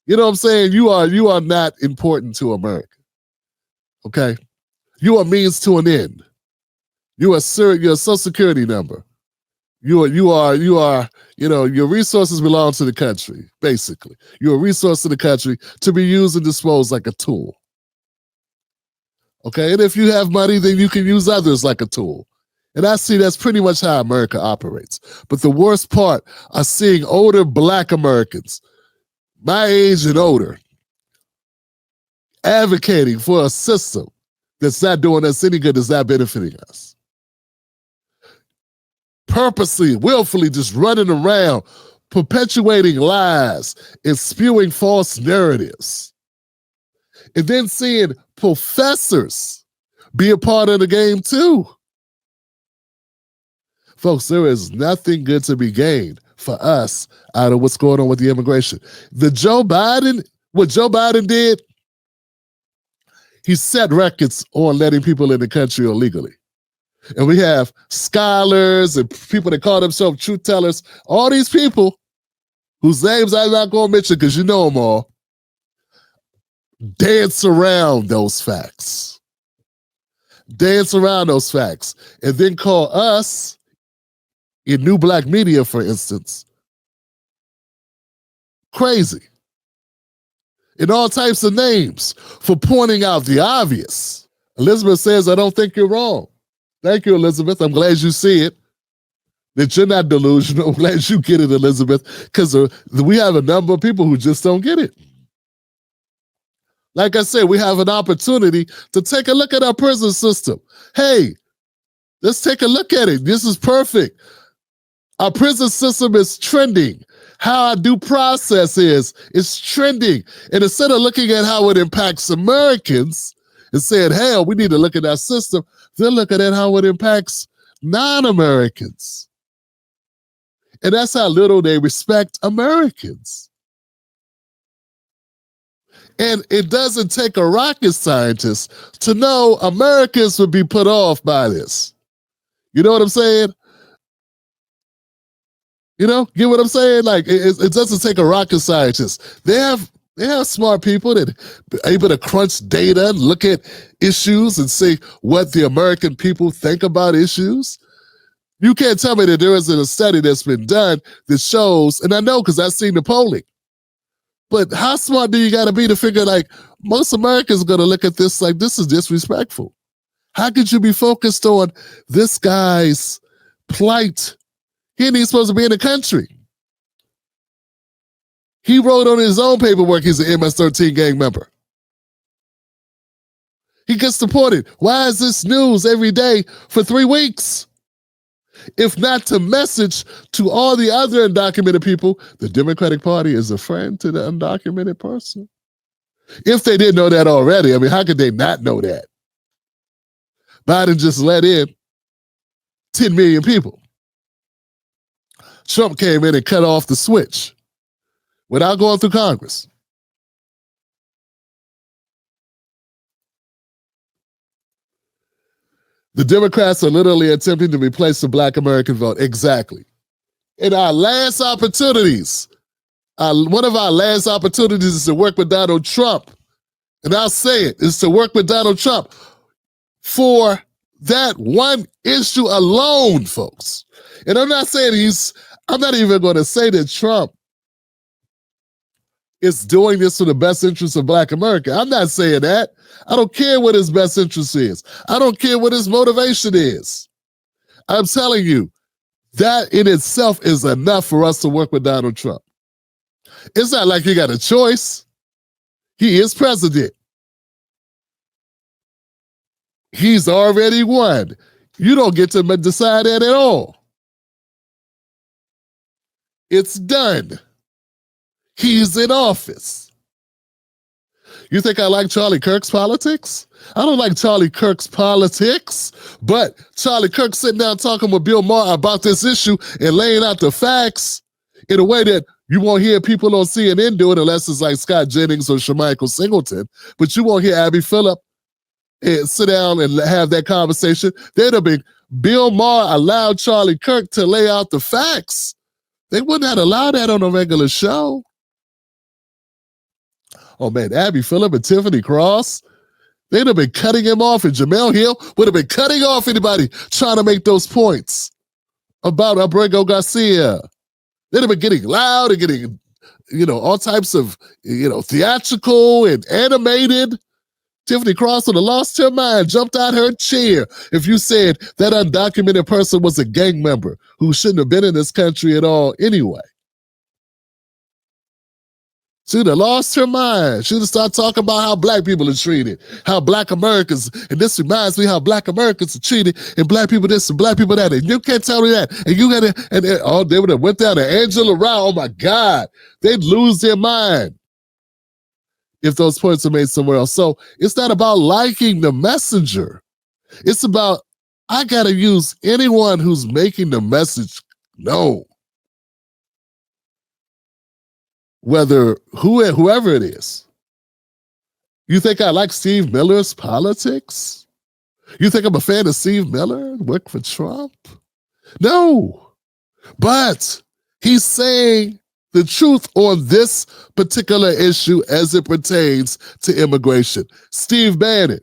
You know what I'm saying? You are not important to America. Okay? You are means to an end. You're a Social Security number. Your resources belong to the country, basically. You're a resource to the country to be used and disposed like a tool. Okay? And if you have money, then you can use others like a tool. And I see that's pretty much how America operates. But the worst part are seeing older Black Americans, my age and older, advocating for a system that's not doing us any good, that's not benefiting us. Purposely, willfully just running around, perpetuating lies and spewing false narratives. And then seeing professors be a part of the game too. Folks, there is nothing good to be gained for us out of what's going on with the immigration. What Joe Biden did, he set records on letting people in the country illegally. And we have scholars and people that call themselves truth tellers. All these people whose names I'm not going to mention because you know them all, dance around those facts. Dance around those facts. And then call us, in New Black Media, for instance, crazy. In all types of names for pointing out the obvious. Elizabeth says, I don't think you're wrong. Thank you, Elizabeth. I'm glad you see it. That you're not delusional. I'm glad you get it, Elizabeth, because we have a number of people who just don't get it. Like I said, we have an opportunity to take a look at our prison system. Hey, let's take a look at it. This is perfect. Our prison system is trending. How our due process is trending. And instead of looking at how it impacts Americans and saying, hell, we need to look at our system, they're looking at how it impacts non-Americans. And that's how little they respect Americans. And it doesn't take a rocket scientist to know Americans would be put off by this. You know what I'm saying? You know, get what I'm saying? Like, it doesn't take a rocket scientist. They have smart people that are able to crunch data and look at issues and see what the American people think about issues. You can't tell me that there isn't a study that's been done that shows, and I know because I've seen the polling, but how smart do you got to be to figure, like, most Americans are going to look at this like, this is disrespectful. How could you be focused on this guy's plight? He ain't even supposed to be in the country. He wrote on his own paperwork he's an MS-13 gang member. He gets deported. Why is this news every day for 3 weeks? If not to message to all the other undocumented people, the Democratic Party is a friend to the undocumented person. If they didn't know that already, I mean, how could they not know that? Biden just let in 10 million people. Trump came in and cut off the switch without going through Congress. The Democrats are literally attempting to replace the Black American vote. Exactly. In our last opportunities, one of our last opportunities is to work with Donald Trump. And I'll say it, is to work with Donald Trump for that one issue alone, folks. And I'm not saying I'm not even going to say that Trump is doing this for the best interest of Black America. I'm not saying that. I don't care what his best interest is. I don't care what his motivation is. I'm telling you, that in itself is enough for us to work with Donald Trump. It's not like he got a choice. He is president. He's already won. You don't get to decide that at all. It's done. He's in office. You think I like Charlie Kirk's politics? I don't like Charlie Kirk's politics, but Charlie Kirk sitting down talking with Bill Maher about this issue and laying out the facts in a way that you won't hear people on CNN do it unless it's like Scott Jennings or Shamichael Singleton, but you won't hear Abby Phillip sit down and have that conversation. They'd have been, Bill Maher allowed Charlie Kirk to lay out the facts. They wouldn't have allowed that on a regular show. Oh man, Abby Phillip and Tiffany Cross, they'd have been cutting him off, and Jamel Hill would have been cutting off anybody trying to make those points about Abrego Garcia. They'd have been getting loud and getting, all types of, theatrical and animated. Tiffany Cross would have lost her mind, jumped out her chair if you said that undocumented person was a gang member who shouldn't have been in this country at all anyway. She'd have lost her mind. She'd have started talking about how Black people are treated, how Black Americans, and this reminds me how Black Americans are treated, and Black people this and Black people that, and you can't tell me that. And you got to, they would have went down to Angela Rao. Oh my God, they'd lose their mind if those points are made somewhere else. So it's not about liking the messenger. It's about, I got to use anyone who's making the message known. Whether whoever it is. You think I like Steve Miller's politics? You think I'm a fan of Steve Miller? Work for Trump? No. But he's saying the truth on this particular issue as it pertains to immigration. Steve Bannon.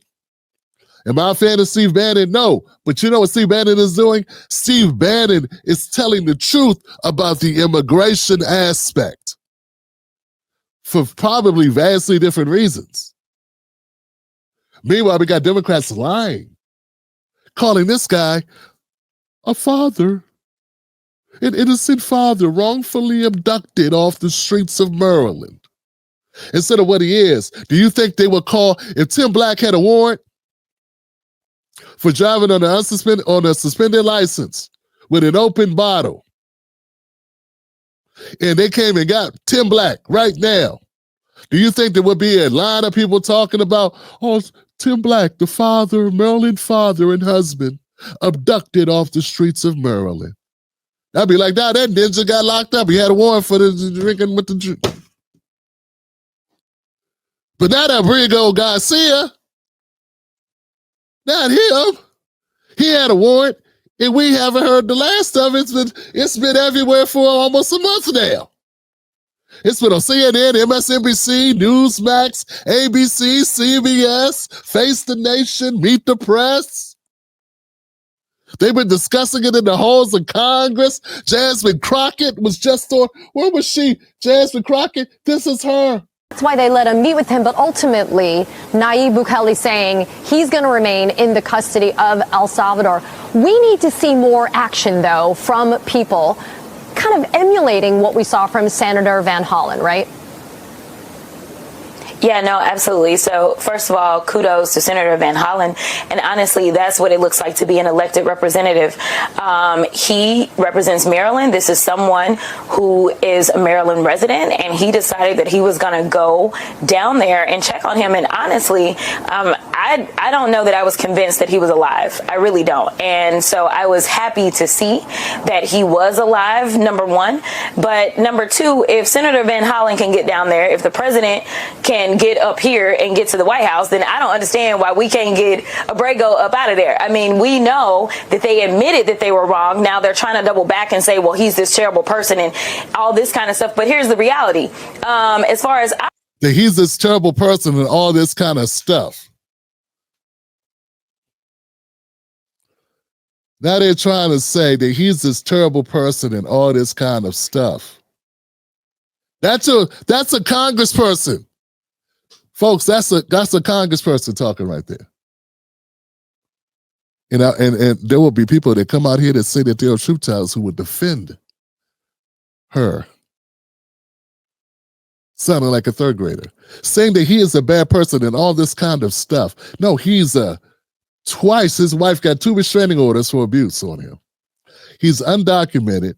Am I a fan of Steve Bannon? No. But you know what Steve Bannon is doing? Steve Bannon is telling the truth about the immigration aspect for probably vastly different reasons. Meanwhile, we got Democrats lying, calling this guy a father, an innocent father wrongfully abducted off the streets of Maryland instead of what he is. Do you think they would call, if Tim Black had a warrant for driving on a suspended license with an open bottle, and they came and got Tim Black right now, do you think there would be a line of people talking about, oh, Tim Black, the father, Maryland father and husband, abducted off the streets of Maryland? I'd be like, nah, that ninja got locked up. He had a warrant for the drinking with the drink. But not Abrego Garcia. Not him. He had a warrant, and we haven't heard the last of it. It's been everywhere for almost a month now. It's been on CNN, MSNBC, Newsmax, ABC, CBS, Face the Nation, Meet the Press. They've been discussing it in the halls of Congress. Jasmine Crockett was just on, where was she? Jasmine Crockett, this is her. That's why they let him meet with him, but ultimately, Nayib Bukele saying he's going to remain in the custody of El Salvador. We need to see more action, though, from people kind of emulating what we saw from Senator Van Hollen, right? Yeah, no, absolutely. So first of all, kudos to Senator Van Hollen. And honestly, that's what it looks like to be an elected representative. He represents Maryland. This is someone who is a Maryland resident, and he decided that he was going to go down there and check on him. And honestly, I don't know that I was convinced that he was alive. I really don't. And so I was happy to see that he was alive, number one. But number two, if Senator Van Hollen can get down there, if the president can get up here and get to the White House, then I don't understand why we can't get Abrego up out of there. I mean, we know that they admitted that they were wrong. Now they're trying to double back and say, well, he's this terrible person and all this kind of stuff. But here's the reality. As far as that he's this terrible person and all this kind of stuff. Now they're trying to say that he's this terrible person and all this kind of stuff. That's a congressperson. Folks, that's a congressperson talking right there. You know, and there will be people that come out here that say that they're truth tellers who would defend her. Sounding like a third grader. Saying that he is a bad person and all this kind of stuff. No, he's twice his wife got 2 restraining orders for abuse on him. He's undocumented,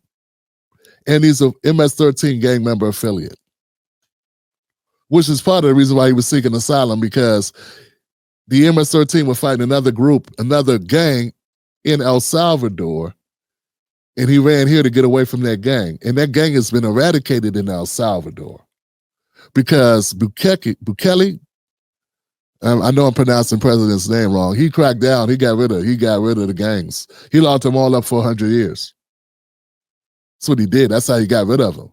and he's a MS-13 gang member affiliate, which is part of the reason why he was seeking asylum, because the MS-13 were fighting another group, another gang in El Salvador, and he ran here to get away from that gang. And that gang has been eradicated in El Salvador because Bukele, I know I'm pronouncing the president's name wrong. He cracked down. He got rid of the gangs. He locked them all up for 100 years. That's what he did. That's how he got rid of them.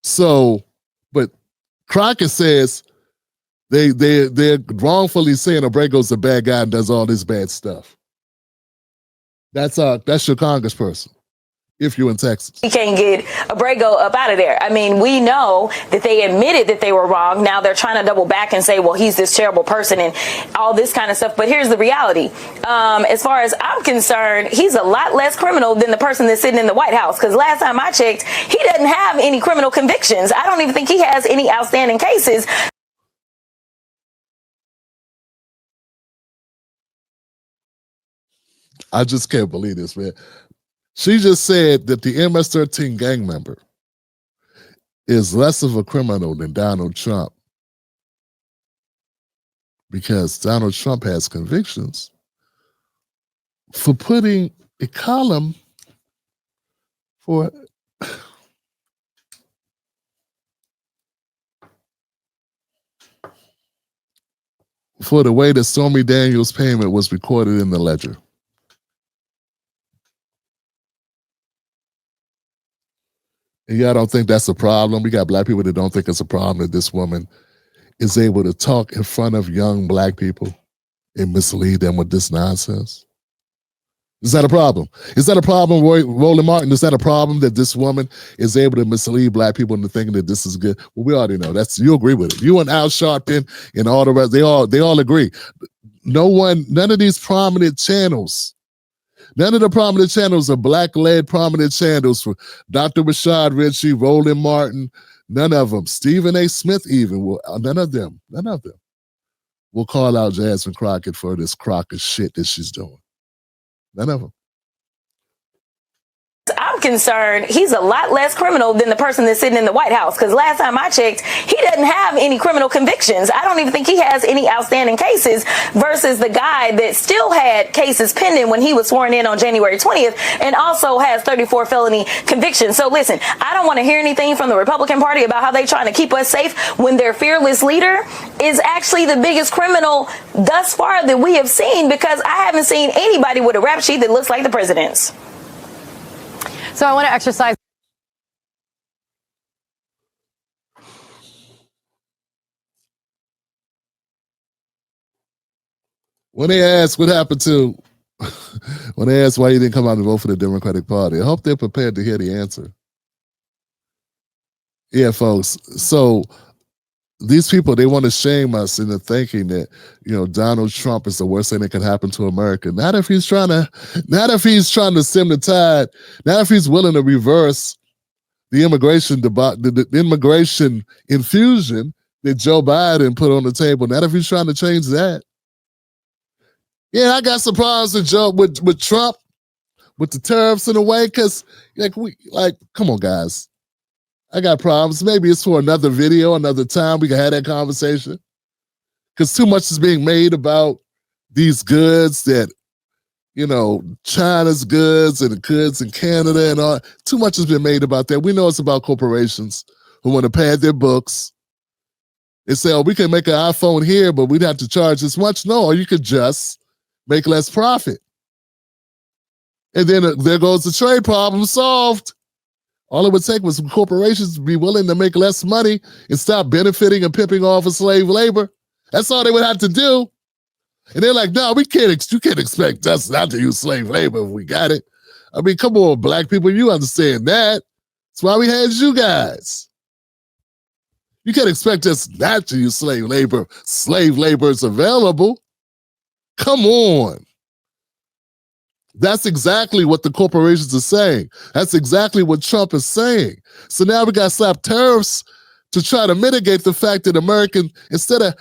So, but Crockett says they're wrongfully saying Abrego's a bad guy and does all this bad stuff. That's your congressperson, if you're in Texas. we can't get Abrego up out of there. I mean, we know that they admitted that they were wrong. Now they're trying to double back and say, well, he's this terrible person and all this kind of stuff. But here's the reality. As far as I'm concerned, he's a lot less criminal than the person that's sitting in the White House. Because last time I checked, he doesn't have any criminal convictions. I don't even think he has any outstanding cases. I just can't believe this, man. She just said that the MS-13 gang member is less of a criminal than Donald Trump because Donald Trump has convictions for putting a column for the way that Stormy Daniels' payment was recorded in the ledger. And y'all don't think that's a problem? We got black people that don't think it's a problem that this woman is able to talk in front of young black people and mislead them with this nonsense. Is that a problem? Is that a problem, Roland Martin? Is that a problem that this woman is able to mislead black people into thinking that this is good? Well, we already know you agree with it. You and Al Sharpton and all the rest, they all agree. None of these prominent channels, none of the prominent channels are black-led prominent channels for Dr. Rashad Ritchie, Roland Martin, none of them. Stephen A. Smith even, none of them will call out Jasmine Crockett for this Crockett shit that she's doing. None of them. I'm concerned he's a lot less criminal than the person that's sitting in the White House, because last time I checked, he doesn't have any criminal convictions. I don't even think he has any outstanding cases, versus the guy that still had cases pending when he was sworn in on January 20th and also has 34 felony convictions. So listen, I don't want to hear anything from the Republican Party about how they're trying to keep us safe when their fearless leader is actually the biggest criminal thus far that we have seen, because I haven't seen anybody with a rap sheet that looks like the president's. So I want to exercise. When they ask what happened to, when they ask why you didn't come out and vote for the Democratic Party, I hope they're prepared to hear the answer. Yeah, folks. So these people, they want to shame us into thinking that, Donald Trump is the worst thing that could happen to America. Not if he's trying to stem the tide, not if he's willing to reverse the immigration the immigration infusion that Joe Biden put on the table. Not if he's trying to change that. Yeah, I got some problems with Trump, with the tariffs in a way, because come on, guys. I got problems. Maybe it's for another video, another time we can have that conversation. Because too much is being made about these goods that, China's goods and the goods in Canada and all. Too much has been made about that. We know it's about corporations who want to pad their books. They say, we can make an iPhone here, but we'd have to charge this much. No, or you could just make less profit. And then there goes the trade problem solved. All it would take was some corporations to be willing to make less money and stop benefiting and pimping off of slave labor. That's all they would have to do. And they're like, no, you can't expect us not to use slave labor if we got it. I mean, come on, black people, you understand that. That's why we had you guys. You can't expect us not to use slave labor. Slave labor is available. Come on. That's exactly what the corporations are saying. That's exactly what Trump is saying. So now we got to slap tariffs to try to mitigate the fact that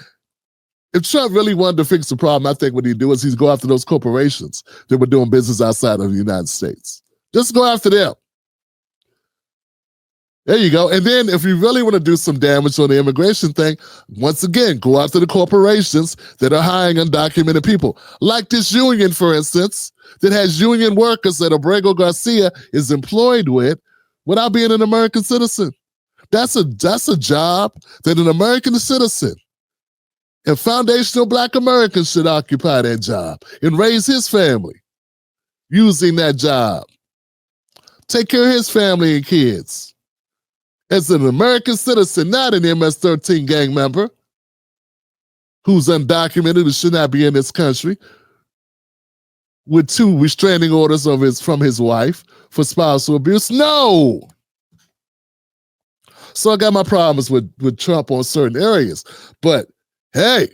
if Trump really wanted to fix the problem, I think what he'd do is he'd go after those corporations that were doing business outside of the United States. Just go after them. There you go. And then if you really want to do some damage on the immigration thing, once again, go after the corporations that are hiring undocumented people. Like this union, for instance, that has union workers that Abrego Garcia is employed with without being an American citizen. That's a job that an American citizen and foundational black Americans should occupy that job and raise his family using that job. Take care of his family and kids. As an American citizen, not an MS-13 gang member who's undocumented and should not be in this country, with 2 restraining orders from his wife for spousal abuse. No! So I got my problems with Trump on certain areas. But hey,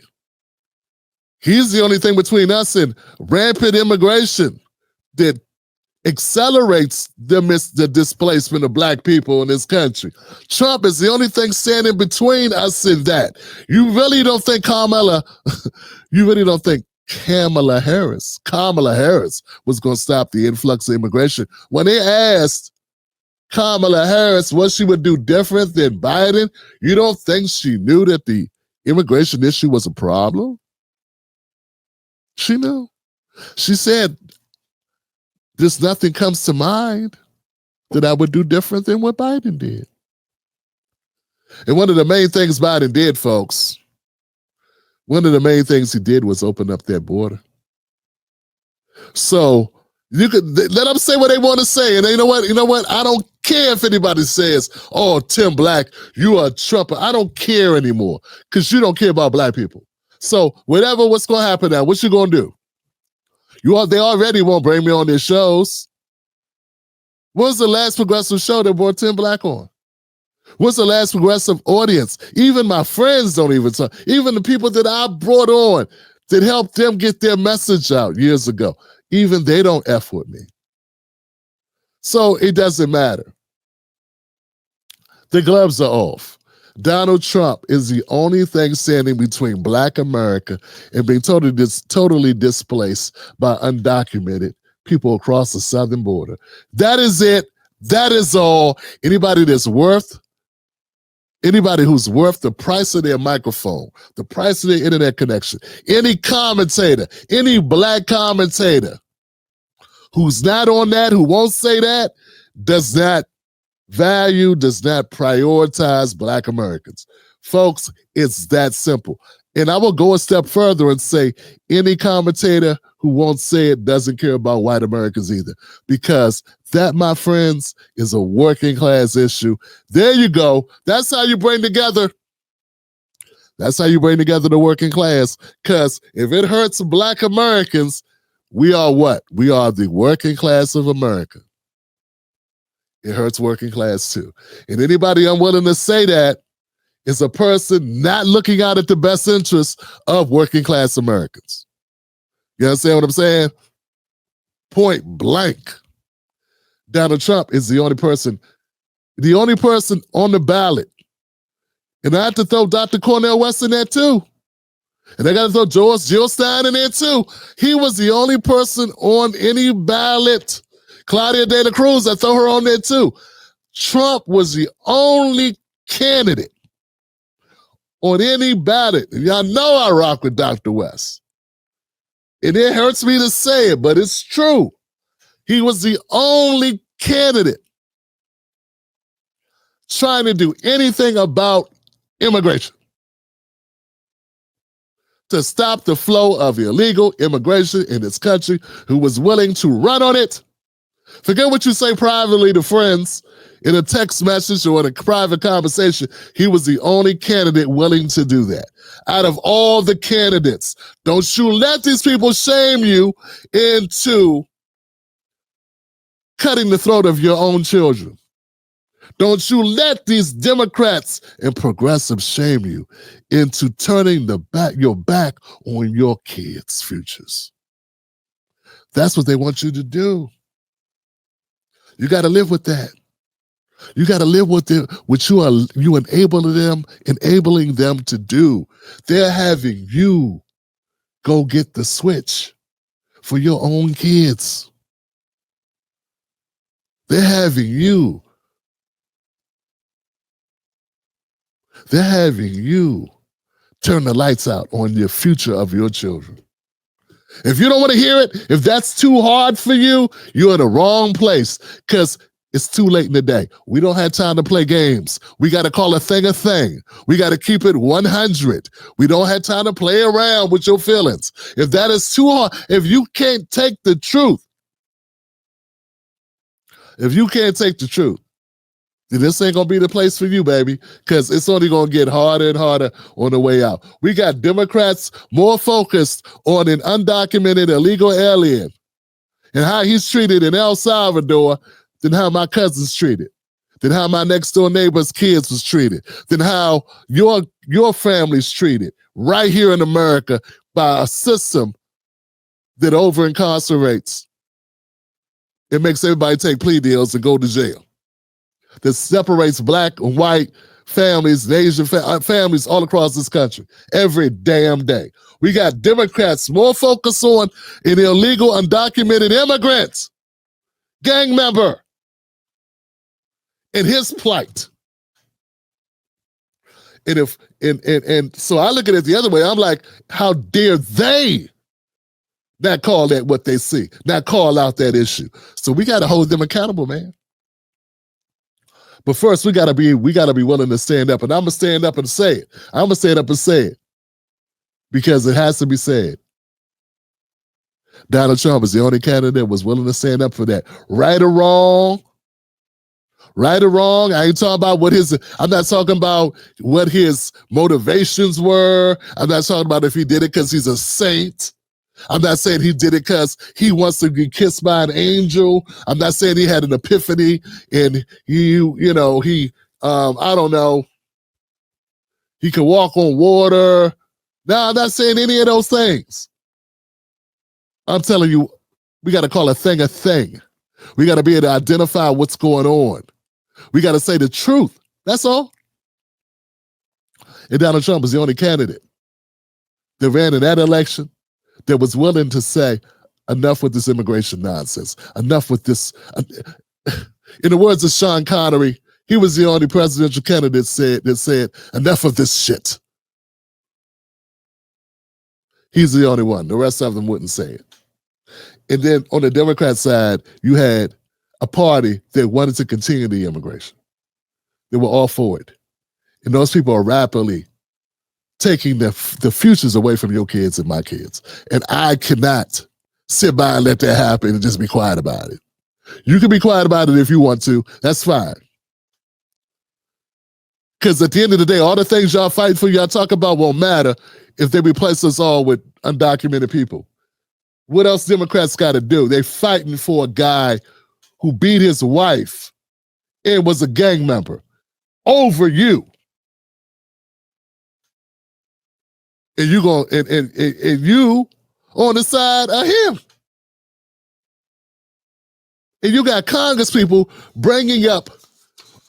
he's the only thing between us and rampant immigration that accelerates the displacement of black people in this country. Trump is the only thing standing between us and that. You really don't think Kamala Harris was going to stop the influx of immigration? When they asked Kamala Harris what she would do different than Biden, you don't think she knew that the immigration issue was a problem? She knew. She said, just nothing comes to mind that I would do different than what Biden did. And one of the main things Biden did, folks, one of the main things he did was open up that border. So you could let them say what they want to say. And you know what? I don't care if anybody says, oh, Tim Black, you are a Trumper. I don't care anymore because you don't care about black people. So what's going to happen now? What you going to do? They already won't bring me on their shows. When's the last progressive show that brought Tim Black on? What's the last progressive audience? Even my friends don't even talk. Even the people that I brought on that helped them get their message out years ago, even they don't F with me. So it doesn't matter. The gloves are off. Donald Trump is the only thing standing between black America and being totally displaced by undocumented people across the southern border. That is it. That is all. Anybody who's worth the price of their microphone, the price of their internet connection, any commentator, any black commentator who's not on that, who won't say that, does not prioritize black Americans. Folks, it's that simple. And I will go a step further and say any commentator who won't say it doesn't care about white Americans either, because that, my friends, is a working class issue. There you go. That's how you bring together. That's how you bring together the working class, because if it hurts black Americans, we are what? We are the working class of America. It hurts working class too. And anybody unwilling to say that is a person not looking out at the best interests of working class Americans. You understand what I'm saying? Point blank. Donald Trump is the only person on the ballot. And I have to throw Dr. Cornel West in there too. And I got to throw Jill Stein in there too. He was the only person on any ballot. Claudia De La Cruz, I throw her on there too. Trump was the only candidate on any ballot. And y'all know I rock with Dr. West. And it hurts me to say it, but it's true. He was the only candidate trying to do anything about immigration, to stop the flow of illegal immigration in this country, who was willing to run on it. Forget what you say privately to friends in a text message or in a private conversation. He was the only candidate willing to do that. Out of all the candidates, don't you let these people shame you into cutting the throat of your own children. Don't you let these Democrats and progressives shame you into turning your back on your kids' futures. That's what they want you to do. You got to live with that. You got to live with what you enabling them to do. They're having you go get the switch for your own kids. They're having you turn the lights out on the future of your children. If you don't want to hear it, if that's too hard for you, you're in the wrong place, because it's too late in the day. We don't have time to play games. We got to call a thing a thing. We got to keep it 100. We don't have time to play around with your feelings. If that is too hard, if you can't take the truth, then this ain't going to be the place for you, baby, because it's only going to get harder and harder on the way out. We got Democrats more focused on an undocumented illegal alien and how he's treated in El Salvador than how my cousin's treated, than how my next door neighbor's kids was treated, than how your family's treated right here in America by a system that over-incarcerates. It makes everybody take plea deals and go to jail. That separates black and white families and Asian families all across this country every damn day. We got Democrats more focused on an illegal undocumented immigrant, gang member, and his plight. And so I look at it the other way. I'm like, how dare they not call that what they see, not call out that issue? So we got to hold them accountable, man. But first, we gotta be willing to stand up, and I'm gonna stand up and say it. I'm gonna stand up and say it because it has to be said. Donald Trump is the only candidate that was willing to stand up for that, right or wrong. Right or wrong, I ain't talking about I'm not talking about what his motivations were. I'm not talking about if he did it because he's a saint. I'm not saying he did it because he wants to be kissed by an angel. I'm not saying he had an epiphany and I don't know, he could walk on water. No, I'm not saying any of those things. I'm telling you, we got to call a thing a thing. We got to be able to identify what's going on. We got to say the truth. That's all. And Donald Trump was the only candidate that ran in that election that was willing to say, enough with this immigration nonsense. Enough with this. In the words of Sean Connery, he was the only presidential candidate that said, enough of this shit. He's the only one. The rest of them wouldn't say it. And then on the Democrat side, you had a party that wanted to continue the immigration. They were all for it. And those people are rapidly taking the futures away from your kids and my kids. And I cannot sit by and let that happen and just be quiet about it. You can be quiet about it if you want to. That's fine. Because at the end of the day, all the things y'all fight for, y'all talk about won't matter if they replace us all with undocumented people. What else Democrats got to do? They're fighting for a guy who beat his wife and was a gang member over you. And you and you on the side of him. And you got Congress people bringing up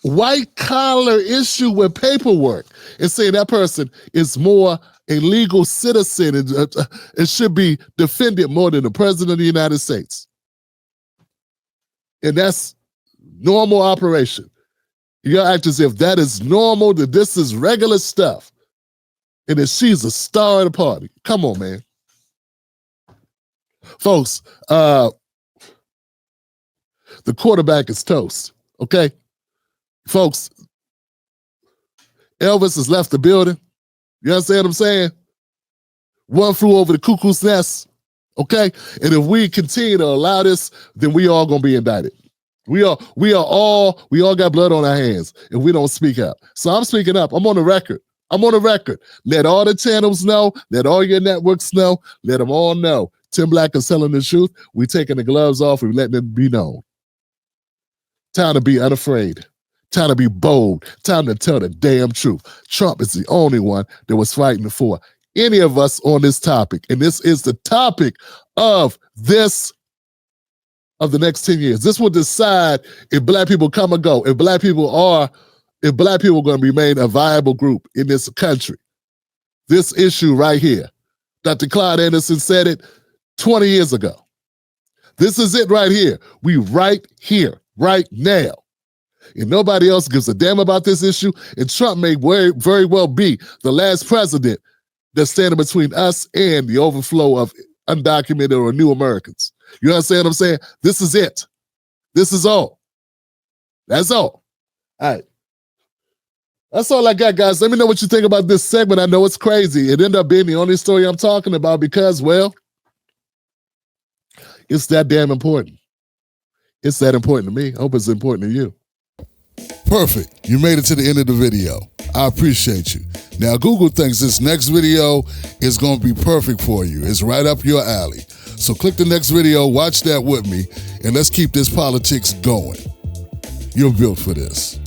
white collar issue with paperwork and saying that person is more a legal citizen and should be defended more than the president of the United States. And that's normal operation. You gotta act as if that is normal, that this is regular stuff. And that she's a star of the party. Come on, man. Folks, the quarterback is toast, okay? Folks, Elvis has left the building. You understand what I'm saying? One flew over the cuckoo's nest, okay? And if we continue to allow this, then we all gonna be indicted. We all got blood on our hands if we don't speak up. So I'm speaking up. I'm on the record. Let all the channels know. Let all your networks know. Let them all know. Tim Black is telling the truth. We're taking the gloves off. We're letting it be known. Time to be unafraid. Time to be bold. Time to tell the damn truth. Trump is the only one that was fighting for any of us on this topic. And this is the topic of the next 10 years. This will decide if black people come or go, if black people are going to remain a viable group in this country. This issue right here. Dr. Clyde Anderson said it 20 years ago. This is it right here. We right here, right now. And nobody else gives a damn about this issue. And Trump may very well be the last president that's standing between us and the overflow of undocumented or new Americans. You understand what I'm saying? This is it. This is all. That's all. All right. That's all I got, guys. Let me know what you think about this segment. I know it's crazy. It ended up being the only story I'm talking about because, well, it's that damn important. It's that important to me. I hope it's important to you. Perfect. You made it to the end of the video. I appreciate you. Now, Google thinks this next video is going to be perfect for you. It's right up your alley. So click the next video, watch that with me, and let's keep this politics going. You're built for this.